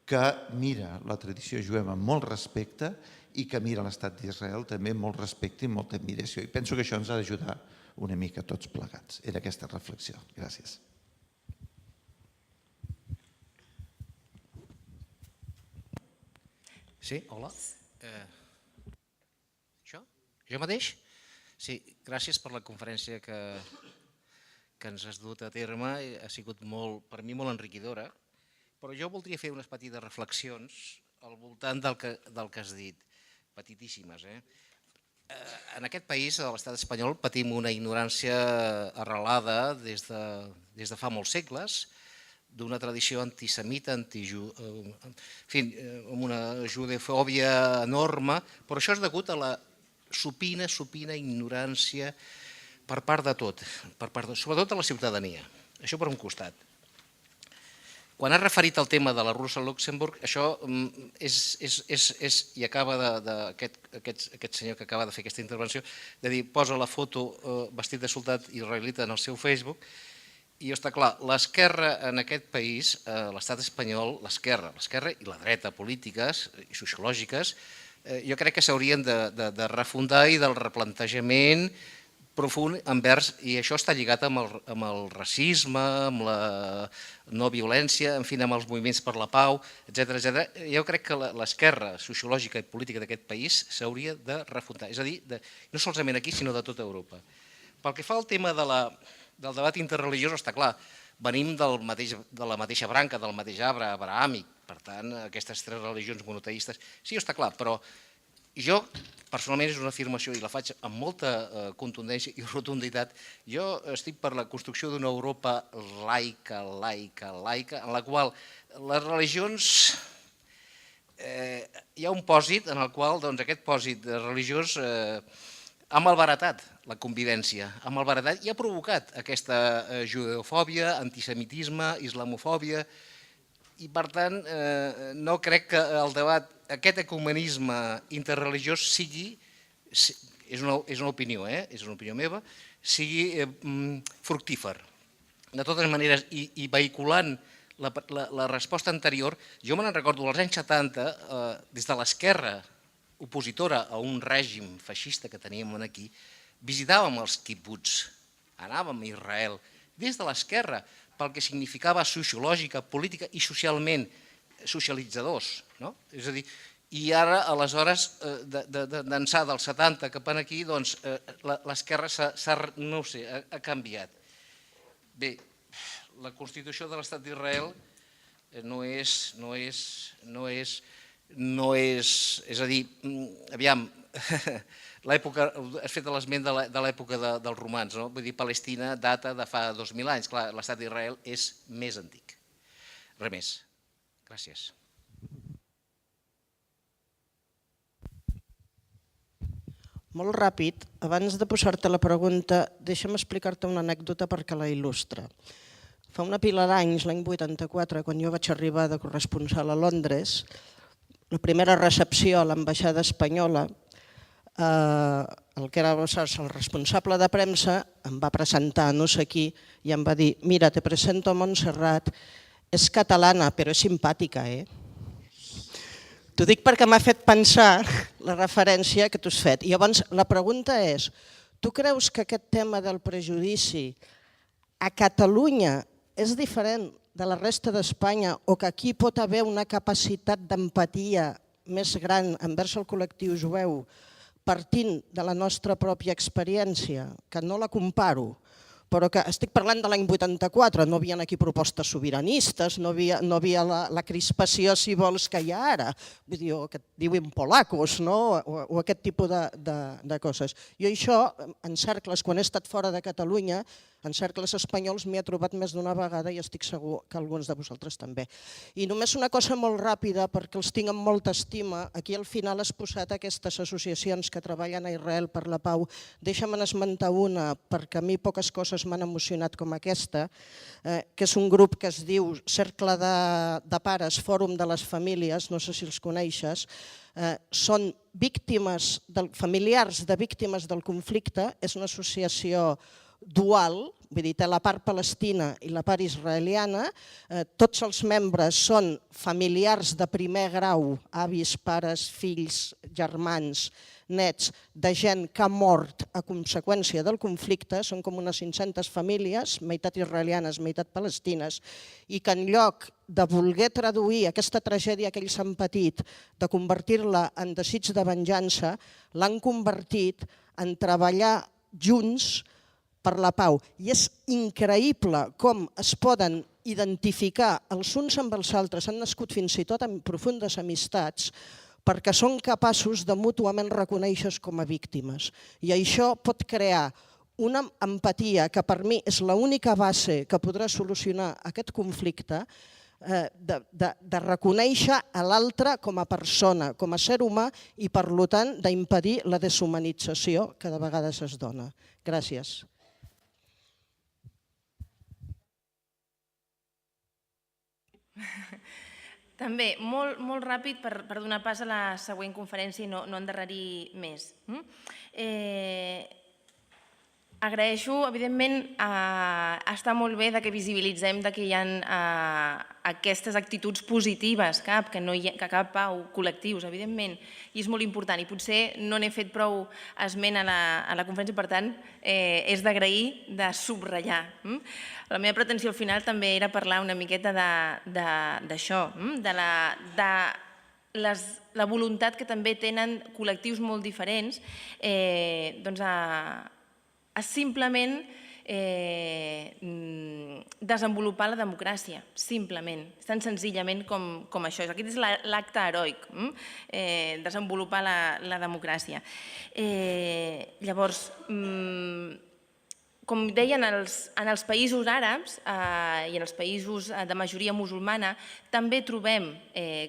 que mira la tradició jueva amb molt respecte i que mira l'Estat d'Israel també amb molt respecte i molta admiració. I penso que això ens ha d'ajudar una mica tots plegats. Era aquesta reflexió. Gràcies. Sí, hola. Jo mateix? Sí, gràcies per la conferència que ens has dut a terme. Ha sigut per mi molt enriquidora, però jo voldria fer unes petites reflexions al voltant del que has dit, petitíssimes. En aquest país, a l'estat espanyol, patim una ignorància arrelada des de fa molts segles, d'una tradició antisemita, amb una judeofòbia enorme, però això és degut a la supina ignorància per part de tot, sobretot a la ciutadania. Això per un costat. Quan has referit al tema de la Rosa Luxemburg, això i acaba aquest senyor que acaba de fer aquesta intervenció, de dir, posa la foto vestit de soldat israelita en el seu Facebook, i està clar, l'esquerra en aquest país, l'estat espanyol, l'esquerra i la dreta polítiques i sociològiques, jo crec que s'haurien de refundar i del replantejament profund envers, i això està lligat amb el racisme, amb la no violència, en fi, amb els moviments per la pau, etc. Jo crec que l'esquerra sociològica i política d'aquest país s'hauria de refundar, és a dir, no solament aquí, sinó de tota Europa. Pel que fa al tema del debat interreligiós, està clar, venim de la mateixa branca, del mateix arbre abrahàmic, per tant, aquestes tres religions monoteistes, sí, està clar, però jo, personalment, és una afirmació i la faig amb molta contundència i rotunditat. Jo estic per la construcció d'una Europa laica, en la qual les religions... Hi ha un pòsit en el qual aquest pòsit religiós ha malbaratat la convivència, ha malbaratat i ha provocat aquesta judeofòbia, antisemitisme, islamofòbia, i per tant no crec que el debat, aquest ecumenisme interreligiós sigui, és una opinió, és una opinió meva, sigui fructífer. De totes maneres, i vehiculant la resposta anterior, jo me n'en recordo als anys 70, des de l'esquerra opositora a un règim feixista que teníem aquí, visitàvem els quibuts, anàvem a Israel, des de l'esquerra, pel que significava sociològica, política i socialment socialitzadors. És a dir, i ara, aleshores, d'ençà dels 70 cap aquí, l'esquerra ha canviat. Bé, la Constitució de l'Estat d'Israel no és, és a dir, aviam, has fet l'esment de l'època dels romans, vull dir, Palestina data de fa 2.000 anys, clar, l'estat d'Israel és més antic. Res més. Gràcies. Molt ràpid, abans de posar-te la pregunta, deixa'm explicar-te una anècdota perquè la il·lustra. Fa una pila d'anys, l'any 84, quan jo vaig arribar de corresponsal a Londres, la primera recepció a l'ambaixada espanyola, el que era el responsable de premsa em va presentar no sé qui i em va dir: mira, te presento a Montserrat, és catalana però és simpàtica, T'ho dic perquè m'ha fet pensar la referència que tu has fet. I llavors la pregunta és, tu creus que aquest tema del prejudici a Catalunya és diferent de la resta d'Espanya o que aquí pot haver una capacitat d'empatia més gran envers el col·lectiu jueu partint de la nostra pròpia experiència, que no la comparo, però que estic parlant de l'any 84, no hi havia aquí propostes sobiranistes, no hi havia la crispació, si vols, que hi ha ara, vull dir, que et diuen polacos, o aquest tipus de coses. Jo això, en cercles, quan he estat fora de Catalunya, en cercles espanyols m'hi he trobat més d'una vegada i estic segur que alguns de vosaltres també. I només una cosa molt ràpida, perquè els tinc amb molta estima, aquí al final has posat aquestes associacions que treballen a Israel per la pau. Deixa'm esmentar una, perquè a mi poques coses m'han emocionat com aquesta, que és un grup que es diu Cercle de Pares, Fòrum de les Famílies, no sé si els coneixes, són familiars de víctimes del conflicte, és una associació dual, vull dir, té la part palestina i la part israeliana, tots els membres són familiars de primer grau, avis, pares, fills, germans, nets, de gent que ha mort a conseqüència del conflicte, són com unes 500 famílies, meitat israelianes, meitat palestines, i que en lloc de voler traduir aquesta tragèdia que ells han patit, de convertir-la en desig de venjança, l'han convertit en treballar junts per la pau. I és increïble com es poden identificar els uns amb els altres, han nascut fins i tot en profundes amistats, perquè són capaços de mútuament reconèixer-se com a víctimes. I això pot crear una empatia que per mi és l'única base que podrà solucionar aquest conflicte, de reconèixer a l'altre com a persona, com a ser humà i, per tant, d'impedir la deshumanització que de vegades es dona. Gràcies. També, molt ràpid per donar pas a la següent conferència i no endarrerir més. Agraeixo, evidentment, està molt bé que visibilitzem que hi ha aquestes actituds positives que cap pau, col·lectius, evidentment, i és molt important. I potser no n'he fet prou esment a la conferència, per tant, és d'agrair, de subratllar. La meva pretensió al final també era parlar una miqueta d'això, de la voluntat que també tenen col·lectius molt diferents a simplement desenvolupar la democràcia, simplement, tan senzillament com això. Aquest és l'acte heroic, desenvolupar la democràcia. Llavors, com deia, en els països àrabs i en els països de majoria musulmana també trobem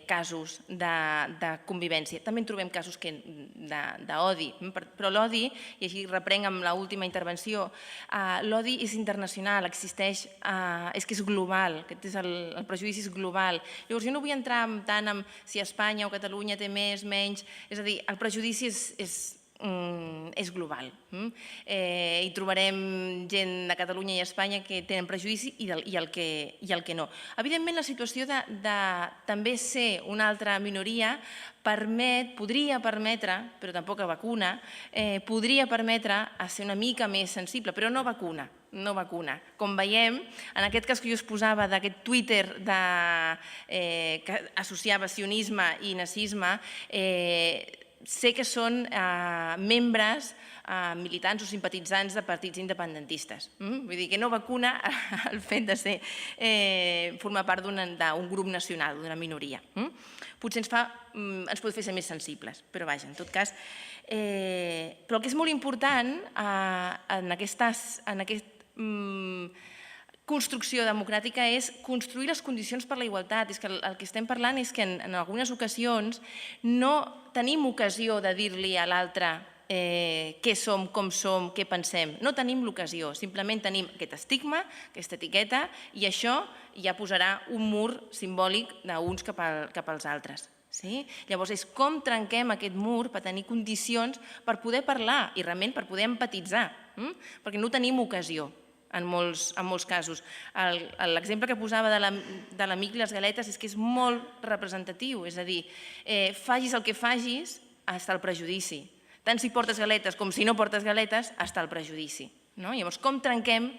casos de convivència, també en trobem casos d'odi, però l'odi, i així reprenc amb l'última intervenció, l'odi és internacional, existeix, és que és global, el prejudici és global. Llavors jo no vull entrar tant en si Espanya o Catalunya té més, menys, és a dir, el prejudici és global. Hi trobarem gent de Catalunya i Espanya que tenen prejudici i el que no. Evidentment, la situació de també ser una altra minoria podria permetre, però tampoc vacuna, podria permetre ser una mica més sensible, però no vacuna. Com veiem, en aquest cas que jo us posava d'aquest Twitter que associava sionisme i nazisme, sé que són membres, militants o simpatitzants de partits independentistes. Vull dir que no vacuna el fet de formar part d'un grup nacional, d'una minoria. Potser ens pot fer ser més sensibles, però vaja, en tot cas. Però el que és molt important en aquesta construcció democràtica és construir les condicions per la igualtat. És que el que estem parlant és que en algunes ocasions no tenim ocasió de dir-li a l'altre què som, com som, què pensem. No tenim l'ocasió, simplement tenim aquest estigma, aquesta etiqueta, i això ja posarà un mur simbòlic d'uns cap als altres. Llavors és com trenquem aquest mur per tenir condicions per poder parlar i realment per poder empatitzar, perquè no tenim ocasió en molts casos. L'exemple que posava de l'amic i les galetes és que és molt representatiu, és a dir, facis el que facis, està el prejudici. Tant si portes galetes com si no portes galetes, està el prejudici. Llavors, com trenquem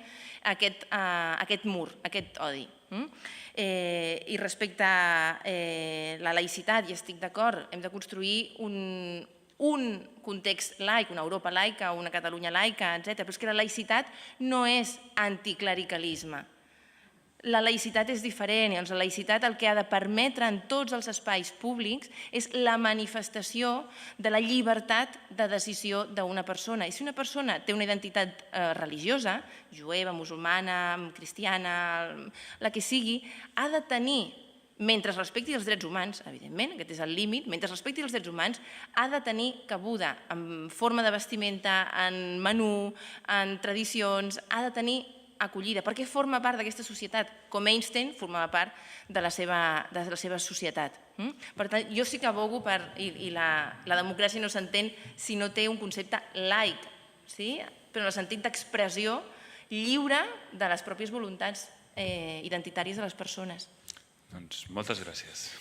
aquest mur, aquest odi? I respecte a la laïcitat, i estic d'acord, hem de construir un context laic, una Europa laica, una Catalunya laica, etc. Però és que la laïcitat no és anticlericalisme. La laïcitat és diferent, i la laïcitat el que ha de permetre en tots els espais públics és la manifestació de la llibertat de decisió d'una persona. I si una persona té una identitat religiosa, jueva, musulmana, cristiana, la que sigui, ha de tenir, mentre respecti els drets humans, evidentment, aquest és el límit, mentre respecti els drets humans, ha de tenir cabuda en forma de vestimenta, en menú, en tradicions, ha de tenir acollida, perquè forma part d'aquesta societat, com Einstein formava part de la seva societat. Per tant, jo sí que abogo i la democràcia no s'entén si no té un concepte laic, però en el sentit d'expressió lliure de les pròpies voluntats identitàries de les persones. Doncs moltes gràcies.